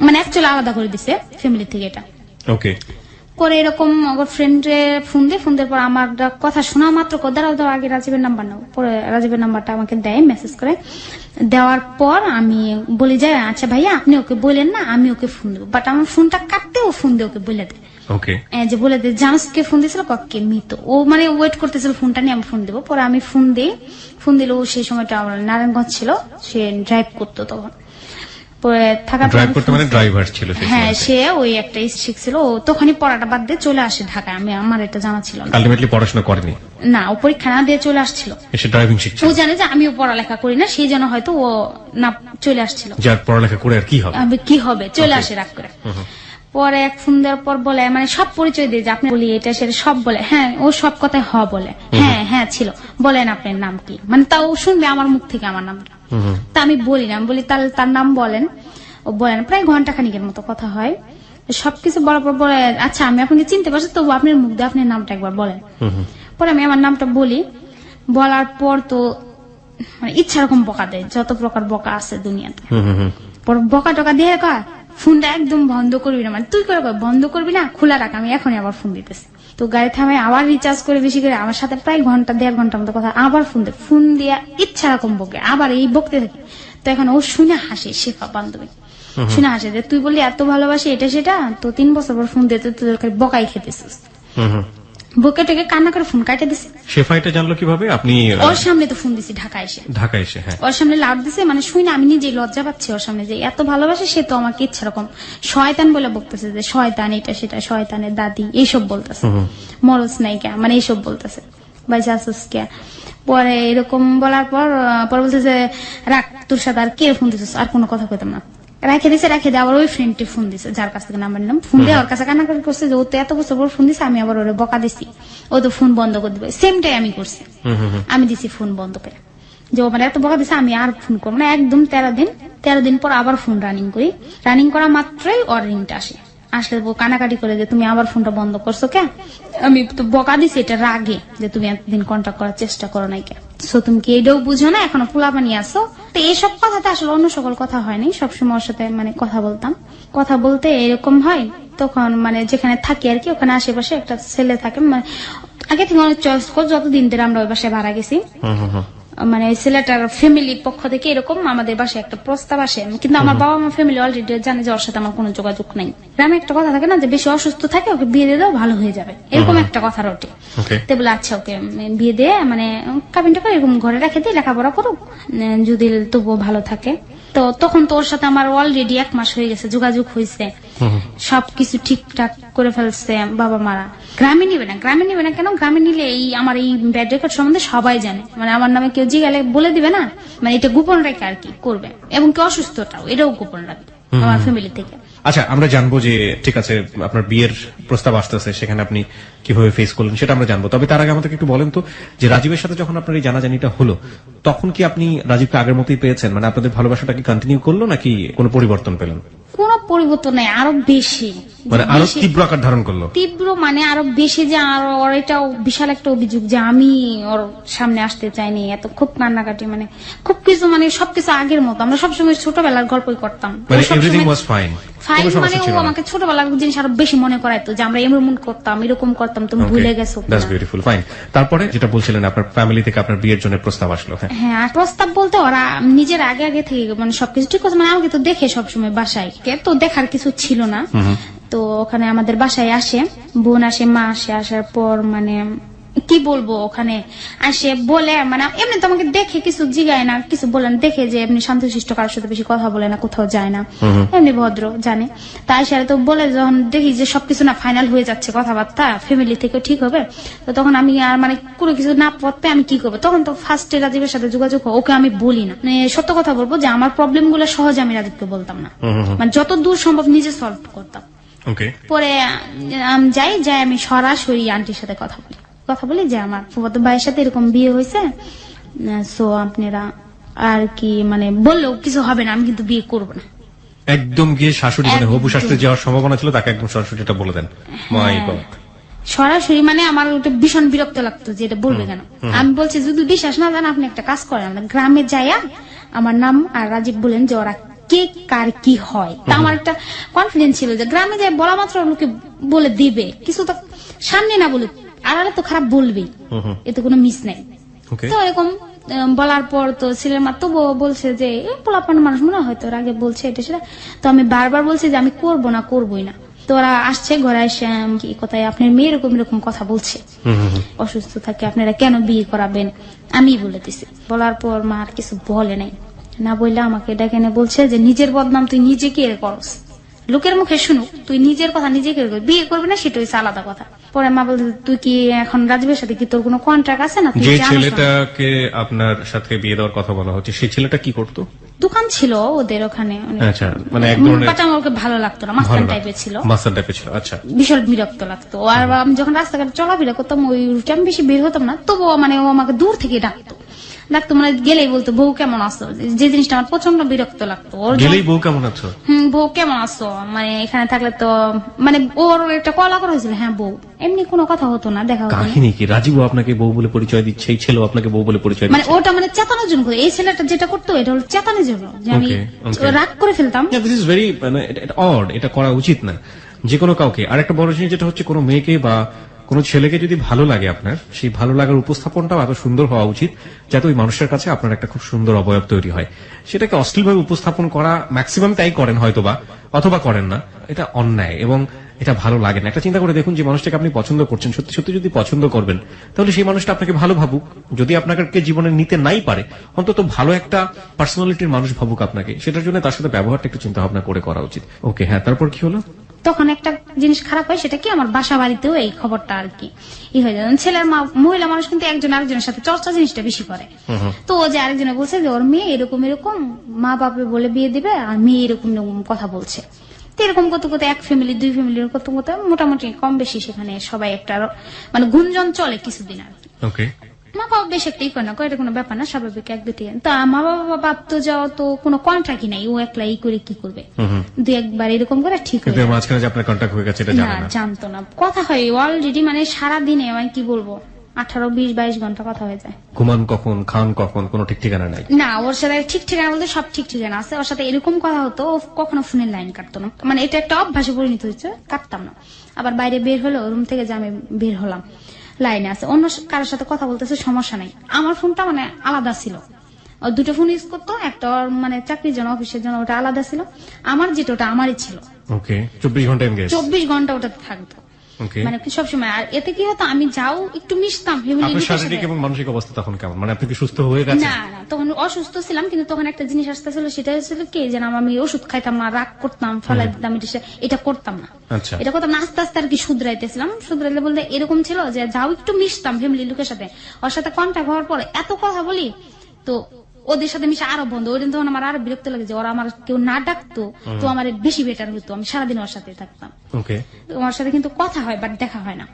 মানে অ্যাকচুয়ালি আলাদা করে দিছে ফ্যামিলি থেকে এটা। ওকে, পরে এরকম আমার ফ্রেন্ডে ফোন দেওয়ার পর আমার কথা শোনা মাত্র দাঁড়াও আগে রাজীবের নাম্বার নাও। পরে রাজীবের নাম্বারটা আমাকে দেয়, মেসেজ করে দেওয়ার পর আমি বলি যে আচ্ছা ভাইয়া আপনি ওকে বললেন না, আমি ওকে ফোন দেবো, বাট আমার ফোনটা কাটতে ও ফোন দিয়ে ওকে বলে দেয়। ওকে, যে বলে দেয় জানোস কে ফোন দিয়েছিল, কে মিত। ও মানে ওয়েট করতেছিল ফোনটা নিয়ে আমি ফোন দেবো। পরে আমি ফোন দিই, ফোন দিলে ও সেই সময়টা আমার নারায়ণগঞ্জ ছিল, সে ড্রাইভ করতো তখন। ড্রাইভার ছিল, হ্যাঁ, সে ওই একটা শিখছিল, ও তখনই পড়াটা বাদ দিয়ে চলে আসে ঢাকায়, আমার এটা জানা ছিল না। আলটিমেটলি পড়াশোনা করেনি, না, ও পরীক্ষা না দিয়ে চলে আসছিল, এসে ড্রাইভিং শিখছিল। ও জানে যে আমিও পড়ালেখা করি না, সেই জন্য হয়তো ও না চলে আসছিল, যার পড়ালেখা করে আর কি হবে, চলে আসে রাগ করে। পরে এক ফোন দেওয়ার পর বলে মানে সব পরিচয় দিয়ে যে আপনি বলি এটা সেটা সব বলে, হ্যাঁ ও সব কথায় বলে, হ্যাঁ ছিল, বলেন আপনার নাম কি, মানে তাও শুনবে আমার মুখ থেকে আমার নামটা। তা আমি বলি না, আমি বলি তাহলে তার নাম বলেন। ও বলেন, প্রায় ঘন্টা খানিকের মতো কথা হয়, সবকিছু বলার পর বলে আচ্ছা আমি আপনাকে চিনতে পারছি, তবু আপনার মুখ দিয়ে আপনার নামটা একবার বলেন। পরে আমি আমার নামটা বলি, বলার পর তো মানে ইচ্ছা রকম বকা দেয়, যত প্রকার বকা আছে দুনিয়াতে। পর বকা টকা দিয়ে কয় ফোনটা একদম বন্ধ করবি না, মানে তুই করে বন্ধ করবি না, খোলা রাখ, আমি এখনই আবার ফোন দিতেছি। তো গাড়ি থামাই আবার রিচার্জ করে বেশি করে আমার সাথে প্রায় 1.5 ঘন্টার মতো কথা, আবার ফোন দিয়ে ইচ্ছা রকম বকে, আবার এই বকতে থাকি। তো এখন ও শুনে হাসে, শেফা বান্ধবী শুনে হাসে যে তুই বললি এত ভালোবাসি এটা সেটা, তো 3 বছর পর ফোন দিতে তোদের বকাই খেতেছিস, বুকে টেকে কান্না করে ফোন কাটে দিছে। শেফা এটা জানলো কিভাবে? আপনি ওর সামনে তো ফোন দিছি, ঢাকায় এসে হ্যাঁ ওর সামনে লাউড দিছে, মানে শুই না আমি নিজেই লজ্জা পাচ্ছি ওর সামনে যে এত ভালোবাসে, সে তো আমাকে ইচ্ছা রকম শয়তান বলে বলতেছে, যে শয়তান এটা সেটা, শয়তানের দাদি এইসব বলতেছে, মরস নাইকা মানে এইসব বলতেছে, বাইসা আসুস কে। পরে এরকম বলার পর বলতেছে রাখ, তোর সাথে আর কে ফোন দিছিস, আর কোনো কথা কইতাম না, রেখে দিয়ে আবার ওই ফ্রেন্ডটি ফোন দিছে, যার কাছ থেকে নাম্বার নিলাম, ফোন দিয়ে ওর কাছে কান্নাকাটি করছে যে ও তো এত বছর পর ফোন দিছে, আমি আবার ওরে বকা দিছি, ও তো ফোন বন্ধ করে দিবে, সেমটাই আমি করছি, আমি দিছি ফোন বন্ধ করে, যে ও মানে এত বকা দিছে আমি আর ফোন করবো না। একদম 13 দিন পর আবার ফোন রানিং করি, রানিং করা মাত্রই ওর রিংটা আসলে কানাকাটি করে যে তুমি আবার ফোনটা বন্ধ করছো কে, আমি তো বকা দিছি এটা রাগে, যে তুমি এতদিন কন্ট্যাক্ট করার চেষ্টা করো নাই কে, সো তুমি কি এটাও বুঝো না, এখনো পোলা বানিয়ে আসো। তো এইসব কথাতে আসলে অন্য সকল কথা হয়নি, সবসময় ওর সাথে মানে কথা বলতাম, কথা বলতে এরকম হয়। তখন মানে যেখানে থাকি আর কি, ওখানে আশেপাশে একটা ছেলে থাকে, মানে আগে থেকে অনেক চয়েস কর, যতদিন ধরে আমরা ওই বাসায় ভাড়া গেছি, মানে ছেলেটার ফ্যামিলির পক্ষ থেকে এরকম আমাদের বাসায় একটা প্রস্তাব আসে, কিন্তু আমার বাবা মা ফ্যামিলি অলরেডি জানে যে ওর সাথে আমার কোনো যোগাযোগ নাই। গ্রামে একটা কথা থাকে না যে বেশি অসুস্থ থাকে ওকে বিয়ে দিয়ে দাও ভালো হয়ে যাবে, এরকম একটা কথা রটে। তো বলে আচ্ছা ওকে বিয়ে দিয়ে মানে কাবিনটা করে এরকম ঘরে রেখে দিয়ে লেখাপড়া করুক, যদি তবুও ভালো থাকে। তো তখন তো ওর সাথে আমার অলরেডি 1 মাস হয়ে গেছে, যোগাযোগ হয়েছে, সবকিছু ঠিকঠাক করে ফেলছে বাবা মারা। গ্রামে নিবে না কেন, গ্রামে নিলে এই আমার এই ব্যাড রেকর্ড সম্বন্ধে সবাই জানে, মানে আমার নামে কেউ জিজ্ঞাসা বলে দিবে না, মানে এটা গোপন রেখে আর কি করবে, এবং কি অসুস্থটাও এটাও গোপন রাখবে আমার ফ্যামিলি থেকে। আচ্ছা, আমরা জানবো যে ঠিক আছে আপনার বিয়ের প্রস্তাব আসতেছে, সেখানে আপনি কিভাবে ফেস করলেন সেটা আমরা জানবো। তবে তার আগে আমাদেরকে একটু বলেন তো যে রাজীবের সাথে যখন আপনার এই জানাজানিটা হলো, তখন কি আপনি রাজীবকে আগের মতোই পেয়েছেন? মানে আপনাদের ভালোবাসাটা কি কন্টিনিউ করলো নাকি কোনো পরিবর্তন পেলেন? কোনো পরিবর্তন নাই, আরো বেশি, মানে আরো তীব্র আকার ধারণ করলো? তীব্র মানে আরো বেশি, যে আরো ওর এটাও বিশাল একটা অভিযোগ যে আমি ওর সামনে আসতে চাইনি, এত খুব কান্নাকাটি, মানে খুব কিছু, মানে সবকিছু আগের মতো। আমরা সবসময় ছোটবেলার গল্পই করতাম, মানে এভরিথিং ওয়াজ ফাইন, ফাইন, মানে ও আমাকে ছোটবেলার জিনিস আরো বেশি মনে করাইতো যে আমরা এমন করতাম, এরকম করতাম, তুমি ভুলে গেছো। That's beautiful, fine. তারপরে যেটা বলছিলেন আপনার ফ্যামিলি থেকে আপনার বিয়ের জন্য প্রস্তাব আসলো। হ্যাঁ, আর প্রস্তাব বলতে ওরা নিজের আগে আগে থেকে মানে সবকিছু ঠিক আছে, মানে আমাকে তো দেখে সবসময় বাসায়, তো দেখার কিছু ছিল না। তো ওখানে আমাদের বাসায় আসে, বোন আসে, মা আসে, আসার পর মানে কি বলবো, ওখানে আসে বলে, মানে এমনি তো আমাকে দেখে কিছু জিগায় না, কিছু বলেন, দেখে যে এমনি শান্তশিষ্ট, কারোর সাথে বেশি কথা বলে না, কোথাও যায় না, এমনি ভদ্র, জানে। তাই সাথে তো বলে, যখন দেখি যে সবকিছু না ফাইনাল হয়ে যাচ্ছে, কথাবার্তা ফ্যামিলি থেকে ঠিক হবে, তো তখন আমি আর মানে কোনো কিছু না পড়তে আমি কি করবো, তখন তো ফার্স্টে রাজীবের সাথে যোগাযোগ হয়, ওকে আমি বলি না, মানে সত্য কথা বলবো যে আমার প্রবলেম গুলো সহজে আমি রাজীবকে বলতাম না, মানে যত দূর সম্ভব নিজে সলভ করতাম। পরে যাই আমি সরাসরি আন্টির সাথে কথা বলি যে আমার ফুফাতো ভাইয়ের সাথে এরকম বিয়ে হয়েছে, সো আপনারা আর কি মানে বললেও কিছু হবে না, আমি কিন্তু বিয়ে করবো না। একদম গিয়ে শাশুড়ি, মানে হবু শাশুড়ি যাওয়ার সম্ভাবনা ছিল, তাকে একদম সরাসরি এটা বলে দেন? মাই গড। সরাসরি মানে আমার ওটা ভীষণ বিরক্ত লাগতো যে এটা বলবে কেন। আমি বলছি যদি বিশ্বাস না জান, আপনি একটা কাজ করেন, গ্রামে যাইয়া আমার নাম আর রাজীব বলেন যে ওরা কে কার কি হয়। তা আমার একটা কনফিডেন্স ছিল যে গ্রামে যাই বলা মাত্র লোকে বলে দিবে, কিছু তো সামনে না বলে আড়ালে তো খারাপ বলবেই, এতে কোনো মিস নাই। তো এরকম বলার পর তো ছেলের মা তো বলছে যে পোলাপান মানুষ মনে হয়তো ওর আগে বলছে এটা সেটা, তো আমি বারবার বলছি যে আমি করবো না, করবোই না। তো ওরা আসছে ঘরে এসে কি কোথায় আপনার মেয়ে এরকম এরকম কথা বলছে, অসুস্থ থাকে, আপনারা কেন বিয়ে করাবেন, আমি বলে দিছি। বলার পর মা আর কিছু বলে নাই, না বললে আমাকে ডেকে এনে বলছে যে নিজের বদনাম তুই নিজে কে করস, লোকের মুখে শুনুক, তুই নিজের কথা নিজে কে বিয়ে করবি না সেটা হচ্ছে আলাদা কথা। পরে মা বলতে তুই কি এখন রাজীবের সাথে কি তোর কোনো কন্ট্রাক্ট আছে না? যে ছেলেটাকে আপনার সাথে বিয়ে দেওয়ার কথা বলা হচ্ছে সেই ছেলেটা কি করতো? দোকান ছিল ওদের ওখানে। আচ্ছা, মানে এক ধরনের ওকে ভালো লাগতো না, মাস্তান টাইপের ছিল। মাস্তান টাইপের ছিল, আচ্ছা। বিশাল বিরক্ত লাগতো। আর আমি যখন রাস্তাঘাটে চলাফেরা করতাম ওই রুটে আমি বেশি বের হতাম না, তবুও মানে ও আমাকে দূর থেকে ডাকতো, মানে গেলেই বলতো বউ কেমন আছো, যে জিনিসটা আমার প্রচন্ড বিরক্ত লাগতো। গেলেই বউ কেমন আছো, বউ কেমন আছো, মানে এখানে থাকলে তো মানে ওর একটা কলা করা হয়েছিল, হ্যাঁ বউ, এমনি কোনো কথা হতো না, দেখা হতো না। কাহিনী কি রাজীব আপনাকে বউ বলে পরিচয় দিচ্ছে, এই ছেলে আপনাকে বউ বলে পরিচয় দিচ্ছে? মানে ওটা মানে চেতানোর জন্য, এই ছেলেটা যেটা করতো এটা হলো চেতানোর জন্য, যে আমি রাগ করে ফেলতাম। দিস ইজ ভেরি, মানে এটা অড, এটা করা উচিত না যে কোনো কাউকে। আর একটা বড় জিনিস যেটা হচ্ছে, কোনো মেয়েকে বা কোন ছেলেকে যদি ভালো লাগে আপনার, সেই ভালো লাগার উপস্থাপনটাও এত সুন্দর হওয়া উচিত যাতে ওই মানুষের কাছে আপনার একটা খুব সুন্দর অবয়ব তৈরি হয়। সেটাকে অশ্লীলভাবে উপস্থাপন করা, ম্যাক্সিমাম তাই করেন হয়তোবা, অথবা করেন না, এটা অন্যায় এবং এটা ভালো লাগে না। একটা চিন্তা করে দেখুন, যে মানুষটাকে আপনি পছন্দ করছেন, সত্যি সত্যি যদি পছন্দ করবেন, তাহলে সেই মানুষটা আপনাকে ভালো ভাবুক, যদি আপনাকে জীবনে নিতে নাই পারে, অন্তত ভালো একটা পার্সোনালিটির মানুষ ভাবুক আপনাকে, সেটার জন্য তার সাথে ব্যবহারটা একটু চিন্তা ভাবনা করে করা উচিত। ওকে, হ্যাঁ, তারপর কি হলো? তখন একটা জিনিস খারাপ হয়, সেটা কি আমার বাসা বাড়িতেও এই খবরটা আর কি হয়ে যায়। ছেলের মহিলা মানুষ কিন্তু একজন আরেকজনের সাথে চর্চা জিনিসটা বেশি করে। তো ও যে আরেকজনে বলছে যে ওর মেয়ে এরকম এরকম মা বাপে বলে বিয়ে দিবে, আর মেয়ে এরকম এরকম কথা বলছে। তো এরকম করতে করতে এক ফ্যামিলি দুই ফ্যামিলির করতে করতে মোটামুটি কম বেশি সেখানে সবাই একটা মানে গুঞ্জন চলে কিছুদিন আর কি। মা বাবা বেশ একটা করে না, এটা কোনো ব্যাপার না, স্বাভাবিক এক দুটি। তা মা বাবা ভাবতো যাওয়া তো কোনো কন্ট্রাক্টই নাই, ও একলা এই করে কি করবে, দুই একবার এরকম করে ঠিক হয়ে যায়। মাঝখানে যে আপনার কন্ট্রাক্ট হয়ে গেছে এটা জানেন না? জানতো না, কথা হয় অলরেডি, মানে সারাদিনে আমি কি বলবো 18, 20, 22 ঘন্টা কথা হয়ে যায়। ঘুমান কখন, খান কখন, কোনো ঠিক ঠিকানা নাই? না, ওর সাথে ঠিক ঠিকানা বলতে সব ঠিক ঠিকানা আছে। ওর সাথে এরকম কথা হতো, ও কখনো ফোনের লাইন কাটতো না, মানে এটা একটা অভ্যাসে পরিণত হয়েছে, কাটতাম না। আবার বাইরে বের হলো, রুম থেকে যে আমি বের হলাম, লাইনে আছে, অন্য কারোর সাথে কথা বলতেছে, সমস্যা নাই। আমার ফোনটা মানে আলাদা ছিল, ও দুটো ফোন ইউজ করতো, একটা মানে চাকরির জন্য, অফিসের জন্য, ওটা আলাদা ছিল। আমার যেটা ওটা আমারই ছিল। 24 ঘন্টা এনগেজ, 24 ঘন্টা ওটাতে থাকতো, মানে সবসময়। আর এতে কি হতো, আমি যাও একটু মিশতাম। আপনার শারীরিক এবং মানসিক অবস্থা তখন কেমন, মানে আপনি কি সুস্থ হয়ে গেছেন? না, তখন অসুস্থ ছিলাম, কিন্তু তখন একটা জিনিস আসতেছিল, সেটা হচ্ছিল কি, যে আমি ওষুধ খাইতাম না, রাগ করতাম, ফেলাই দিতাম, এটা করতাম না, এটা করতাম না। আস্তে আস্তে আর কি শুধরাইতেছিলাম। শুধরাইতে বলতে এরকম ছিল যে যাও একটু মিশতাম ফ্যামিলির লোকের সাথে, ওর সাথে কন্ট্যাক্ট হওয়ার পরে এত কথা বলি, তো ওদের সাথে মিশে আরো বন্ধ। ওই দিন তখন আমার আরো বিরক্ত লাগে যে ওরা আমার কেউ না ডাকতো তো আমার বেশি বেটার হতো, আমি সারাদিন ওর সাথে থাকতাম। ওকে। ওর সাথে কিন্তু কথা হয় বাট দেখা হয় না।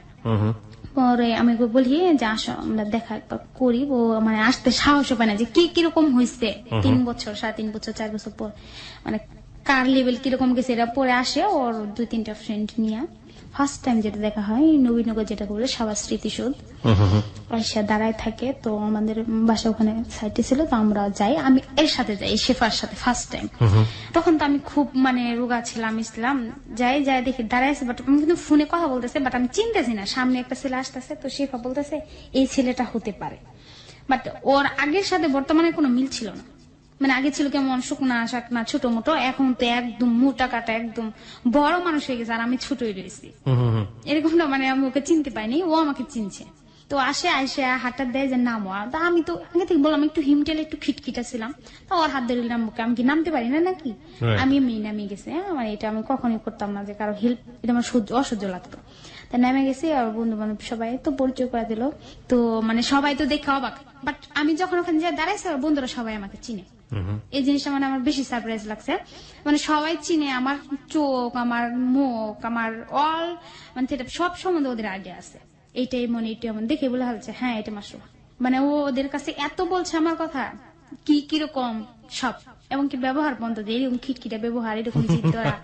পরে আমি ওকে বলি যে আসো আমরা দেখা একবার করি। ও মানে আসতে সাহস পায় না যে কি কিরকম হয়েছে 3 বছর 3.5 বছর 4 বছর পর মানে কার লেভেল কিরকম গেছে এটা পরে আসে ওর 2-3টা ফ্রেন্ড নিয়ে। ফার্স্ট টাইম যেটা দেখা হয় নবীনগর, যেটা বলে সবার স্মৃতিসৌধ, আয়সা দাঁড়ায় থাকে। তো আমাদের বাসা ওখানে সাইডে ছিল, তো আমরা যাই, আমি এর সাথে যাই, শেফার সাথে ফার্স্ট টাইম। তখন তো আমি খুব মানে রোগা ছিলাম, যাই দেখি দাঁড়াইছে, বাট আমি কিন্তু ফোনে কথা বলতেছে, বাট আমি চিনতেছি না সামনে একটা ছেলে আসতেছে। তো শেফা বলতেছে এই ছেলেটা হতে পারে, বাট ওর আগের সাথে বর্তমানে কোনো মিল ছিল না। মানে আগে ছিল কেমন শুকনা শাকনা ছোট মোটো, এখন তো একদম মোটা কাটা একদম বড় মানুষ হয়ে গেছে, আর আমি ছোটই রয়েছি। এরকমটা মানে আমি ওকে চিনতে পাইনি, ও আমাকে চিনছে। তো আসে হাতটা দেয় যে নামো। তা আমি তো আগে থেকে বললাম একটু হিমটেলে একটু খিটখিটা ছিলাম, তো ওর হাত ধরে নিলাম ওকে। আমি কি নামতে পারি না নাকি? আমি এমনি নামিয়ে গেছে। মানে এটা আমি কখনোই করতাম না যে কারো হেল্প, এটা আমার অসহ্য লাগতো। তা নেমে গেছি, আর বন্ধু বান্ধব সবাই তো পরিচয় করে দিল। তো মানে সবাই তো দেখে অবাক, বাট আমি যখন ওখানে যাই দাঁড়াইছি আর বন্ধুরা সবাই আমাকে চিনে। এই জিনিসটা মানে আমার বেশি সারপ্রাইজ লাগছে। মানে সবাই চিনে আমার চোখ, আমার মুখ, আমার অল মানে সব সম্বন্ধে ওদের আইডিয়া আছে। এইটাই মনে এইটা এমন দেখে বলে হচ্ছে হ্যাঁ এটা মাশরুফ। মানে ও ওদের কাছে এত বলছে আমার কথা কি কিরকম সব, এবং কি ব্যবহার বন্ধ যে এরকম খিটখিটা ব্যবহার, এরকম জিদ ধরা,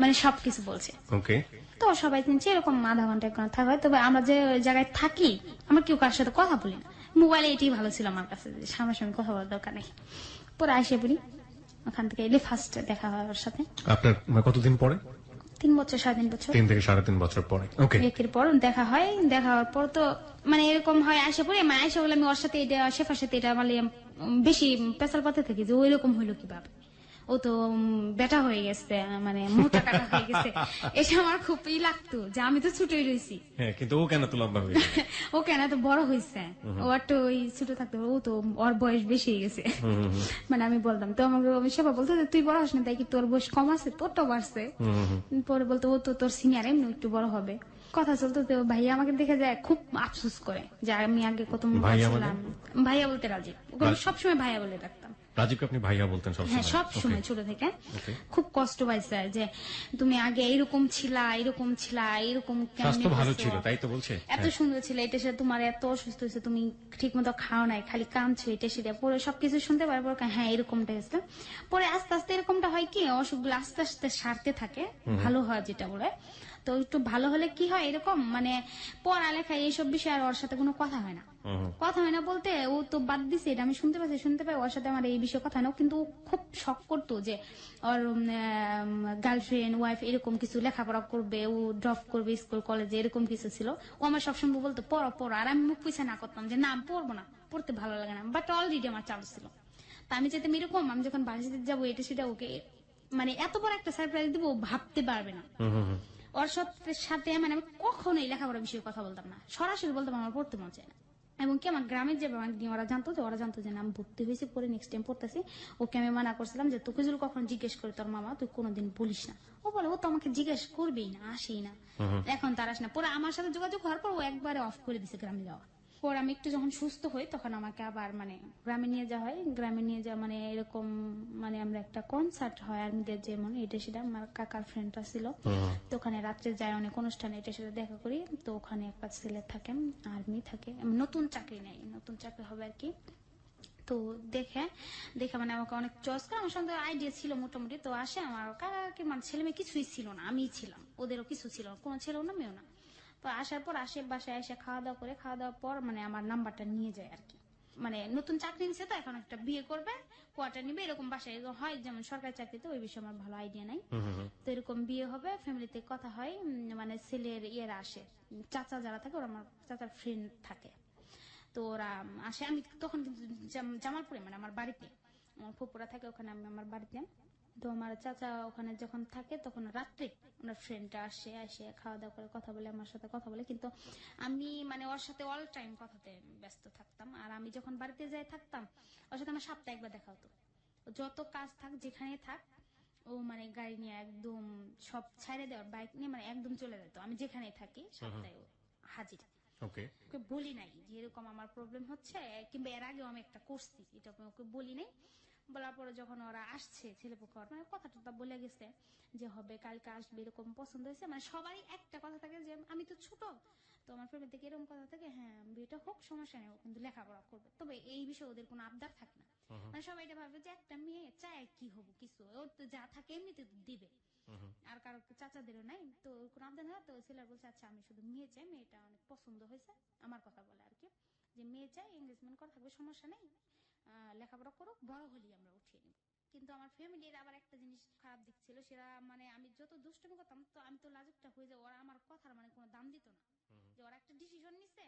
মানে সবকিছু বলছে। ওকে। তো সবাই চিনছে, এরকম আধা ঘন্টা 1 ঘন্টা থাকা হয়। তবে আমরা যে জায়গায় থাকি আমরা কেউ কার সাথে কথা বলি না, মোবাইলে এটাই ভালো ছিল আমার কাছে যে সামনাসামনি কথা বলার দরকার নেই। পরে আসে পড়ি, ওখান থেকে এলে ফার্স্ট দেখা হয় ওর সাথে। আপনার কতদিন পরে? 3 বছর 3.5 বছর। 3 থেকে 3.5 বছর পরে। ওকে। একের পর দেখা হয়, দেখা হওয়ার পর তো মানে এরকম হয় আসে পড়ে, মানে আসে বলে আমি ওর সাথে এটা শেফার সাথে এটা মানে বেশি পেশাল পাতে থাকি যে ওই রকম হইলো কিভাবে, ও তো বেটা হয়ে গেছে, মানে মোটা কাটা হয়ে গেছে। এটা আমার খুবই লাগতো যে আমি তো ছোটই রয়েছি, হ্যাঁ, কিন্তু ও কেন তো লম্বা হয়েছে? ও কেন এত বড় হয়েছে, ও একটু ওই ছোট থাকতে, ও তো ওর বয়স বেশি হয়ে গেছে। মানে আমি বলতাম তো আমাকে সেবা বলতো যে তুই বড় হস না, তাই কি তোর বয়স কম আছে, তোরটাও বাড়ছে। পরে বলতো ও তো তোর সিনিয়র, এমনি একটু বড় হবে। কথা চলতো, তো ভাইয়া আমাকে দেখে যায় খুব আফসোস করে যে আমি আগে কত মোটা ছিলাম। ভাইয়া বলতে রাজীব, ওকে সবসময় ভাইয়া বলে ডাকতাম। রাজীবকে আপনি ভাইয়া বলতেন সবসময়? হ্যাঁ, সব সময় ছোট থেকে। খুব কষ্ট পাইছে যে তুমি আগে এরকম ছিলা, এরকম স্বাস্থ্য ভালো ছিল তাই তো বলছে, এত সুন্দর ছিল, এটা সে তোমার এত অসুস্থ হয়েছে, তুমি ঠিক মতো খাও নাই, খালি কাঁদছো, এটা সেটা। পরে সবকিছু শুনতে পারবো, হ্যাঁ এরকমটা হয়েছে। পরে আস্তে আস্তে এরকমটা হয় কি অসুখগুলো আস্তে আস্তে সারতে থাকে, ভালো হয় যেটা বলে। তো একটু ভালো হলে কি হয় এরকম মানে পড়ালেখা এইসব বিষয়ে আর ওর সাথে কোনো কথা হয় না। কথা হয় না বলতে ও তো বাদ দিছে, এটা আমি শুনতে পাই ওর সাথে আমার এই বিষয়ে কথা হয় না। কিন্তু ও খুব শখ করতো যে ওর গার্লফ্রেন্ড ওয়াইফ এরকম কিছু লেখাপড়া করবে, ও ড্রপ করবে স্কুল কলেজে, এরকম কিছু ছিল। ও আমার সবসময় বলতো পড়ো, আর আমি মুখ পিছিয়ে না করতাম যে না আমি পড়বো না, পড়তে ভালো লাগে না। বাট অলরেডি আমার চালু ছিল। তা আমি চাইতাম এরকম আমি যখন বাড়িতে যাবো এটা সেটা ওকে মানে এত বড় একটা সারপ্রাইজ দিব, ভাবতে পারবে না। ওর সাথে মানে আমি কখনোই লেখাপড়ার বিষয়ে কথা বলতাম না, সরাসরি বলতাম আমার পড়তে মন চায় না। এবং কি আমার গ্রামের যে ওরা জানতো যে আমি ভর্তি হয়েছি, পরে নেক্সট টাইম পড়তেছি। ওকে আমি মানা করছিলাম যে তোকে যদি কখনো জিজ্ঞেস করে তোর মামা, তুই কোনোদিন বলিস না। ও বলে ও তো আমাকে জিজ্ঞেস করবেই না, আসেই না, এখন তার আস না। পরে আমার সাথে যোগাযোগ হওয়ার পর ও একবারে অফ করে দিছে গ্রামে যাওয়া। পর আমি একটু যখন সুস্থ হই তখন আমাকে আবার মানে গ্রামে নিয়ে যাওয়া হয়। গ্রামে নিয়ে যাওয়া মানে এরকম মানে আমরা একটা কনসার্ট হয় আর্মিদের, যেমন এটা সেটা আমার কাকার ফ্রেন্ডটা ছিল, তো ওখানে রাত্রে যায় অনেক অনুষ্ঠানে এটা সেটা দেখা করি। তো ওখানে একটা ছেলে থাকে, আর্মি থাকে, নতুন চাকরি নেই, নতুন চাকরি হবে আর কি। তো দেখে মানে আমাকে অনেক চয়েস করে, আমার সঙ্গে আইডিয়া ছিল মোটামুটি। তো আসে আমার কাকাকে মানে ছেলে মেয়ে কিছুই ছিল না, আমিই ছিলাম, ওদেরও কিছু ছিল না, কোনো ছেলেও না মেয়েও না। তো আসার পর আসে বাসায় এসে খাওয়া দাওয়ার পর মানে আমার নাম্বারটা নিয়ে যায় আর কি। মানে নতুন চাকরি নিচ্ছে, তো এখন একটা বিয়ে করবে, কোয়ার্টার নিবে, এরকম বাসায় হয় যেমন সরকারি চাকরিতে, ওই বিষয়ে আমার ভালো আইডিয়া নাই। তো এরকম বিয়ে হবে, ফ্যামিলিতে কথা হয়, মানে ছেলের ইয়েরা আসে, চাচা যারা থাকে ওরা আমার চাচার ফ্রেন্ড থাকে। তো ওরা আসে, আমি তখন কিন্তু জামালপুরে মানে আমার বাড়িতে, আমার ফুপুরা থাকে ওখানে, আমি আমার বাড়িতে। তো আমার চাচা ওখানে যখন থাকে তখন রাত্রে ওনার ফ্রেন্ডটা এসে খাওয়া দাওয়া করে কথা বলে, আমার সাথে কথা বলে। কিন্তু আমি মানে ওর সাথে অল টাইম কথাতে ব্যস্ত থাকতাম। আর আমি যখন বাড়িতে যাই থাকতাম, ওর সাথে আমার সপ্তাহে একবার দেখা হতো। যত কাজ থাক যেখানে থাক, ও মানে গাড়ি নিয়ে একদম সব ছাইড়ে দেওয়ার বাইক নিয়ে মানে একদম চলে যেত, আমি যেখানে থাকি সপ্তাহে হাজির। ওকে, ওকে বলি নাই যে এরকম আমার প্রবলেম হচ্ছে, কিংবা এর আগেও আমি একটা করছি, এটা আমি ওকে বলি নাই। বলার পরে যখন ওরা আসছে ছেলেপক্ষ, মানে কথা টথা বলে গেছে যে হবে কালকে আসবে, এরকম পছন্দ হয়েছে, মানে সবারই একটা কথা থাকে যে আমি তো ছোট, তো আমার ফ্যামিলি থেকে এরকম কথা থাকে, হ্যাঁ বিয়েটা হোক সমস্যা নেই, ও কিন্তু লেখাপড়া করবে, তবে এই বিষয়ে ওদের কোনো আবদার থাকে না। মানে সবাই এটা ভাবে যে একটা মেয়ে চায় কি হবো কিছু, ওর তো যা থাকে এমনিতে তো দিবে, আর কারো চাচাদেরও নাই, তো ওর কোনো আবদার না। তো ছেলেরা বলছে আচ্ছা আমি শুধু মেয়ে চাই, মেয়েটা অনেক পছন্দ হয়েছে, আমার কথা বলে আর কি, যে মেয়ে চাই, এঙ্গেজমেন্ট করা থাকবে সমস্যা নেই, লেখাপড়া করুক, বড় হলেই আমরা উঠিয়ে নিব। কিন্তু আমার ফ্যামিলির আবার একটা জিনিস খারাপ দিক ছিল, সেটা মানে আমি যত দুষ্টুমি করতাম তো আমি তো লাজুকটা হয়ে যাই, ওরা আমার কথার মানে কোনো দাম দিত না, যে ওরা একটা ডিসিশন নিছে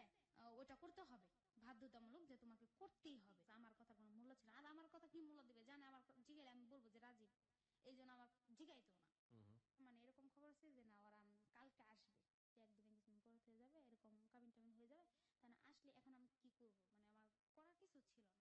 ওটা করতে হবে, বাধ্যতামূলক যে তোমাকে করতেই হবে, আমার কথা কোনো মূল্য ছিল না। আর আমার কথা কি মূল্য দিবে জানে, আমার জিগেলে আমি বলবো যে রাজীব, এই জন্য আমার জিগাইতো না। মানে এরকম খবর আছে যে না ওরা কালকে আসবে, যে একদম এঙ্গেজমেন্ট করে হয়ে যাবে, এরকম কাবিন টাবিন হয়ে যাবে, তাহলে আসলে এখন আমি কি করব, মানে আমার করার কিছু ছিল না।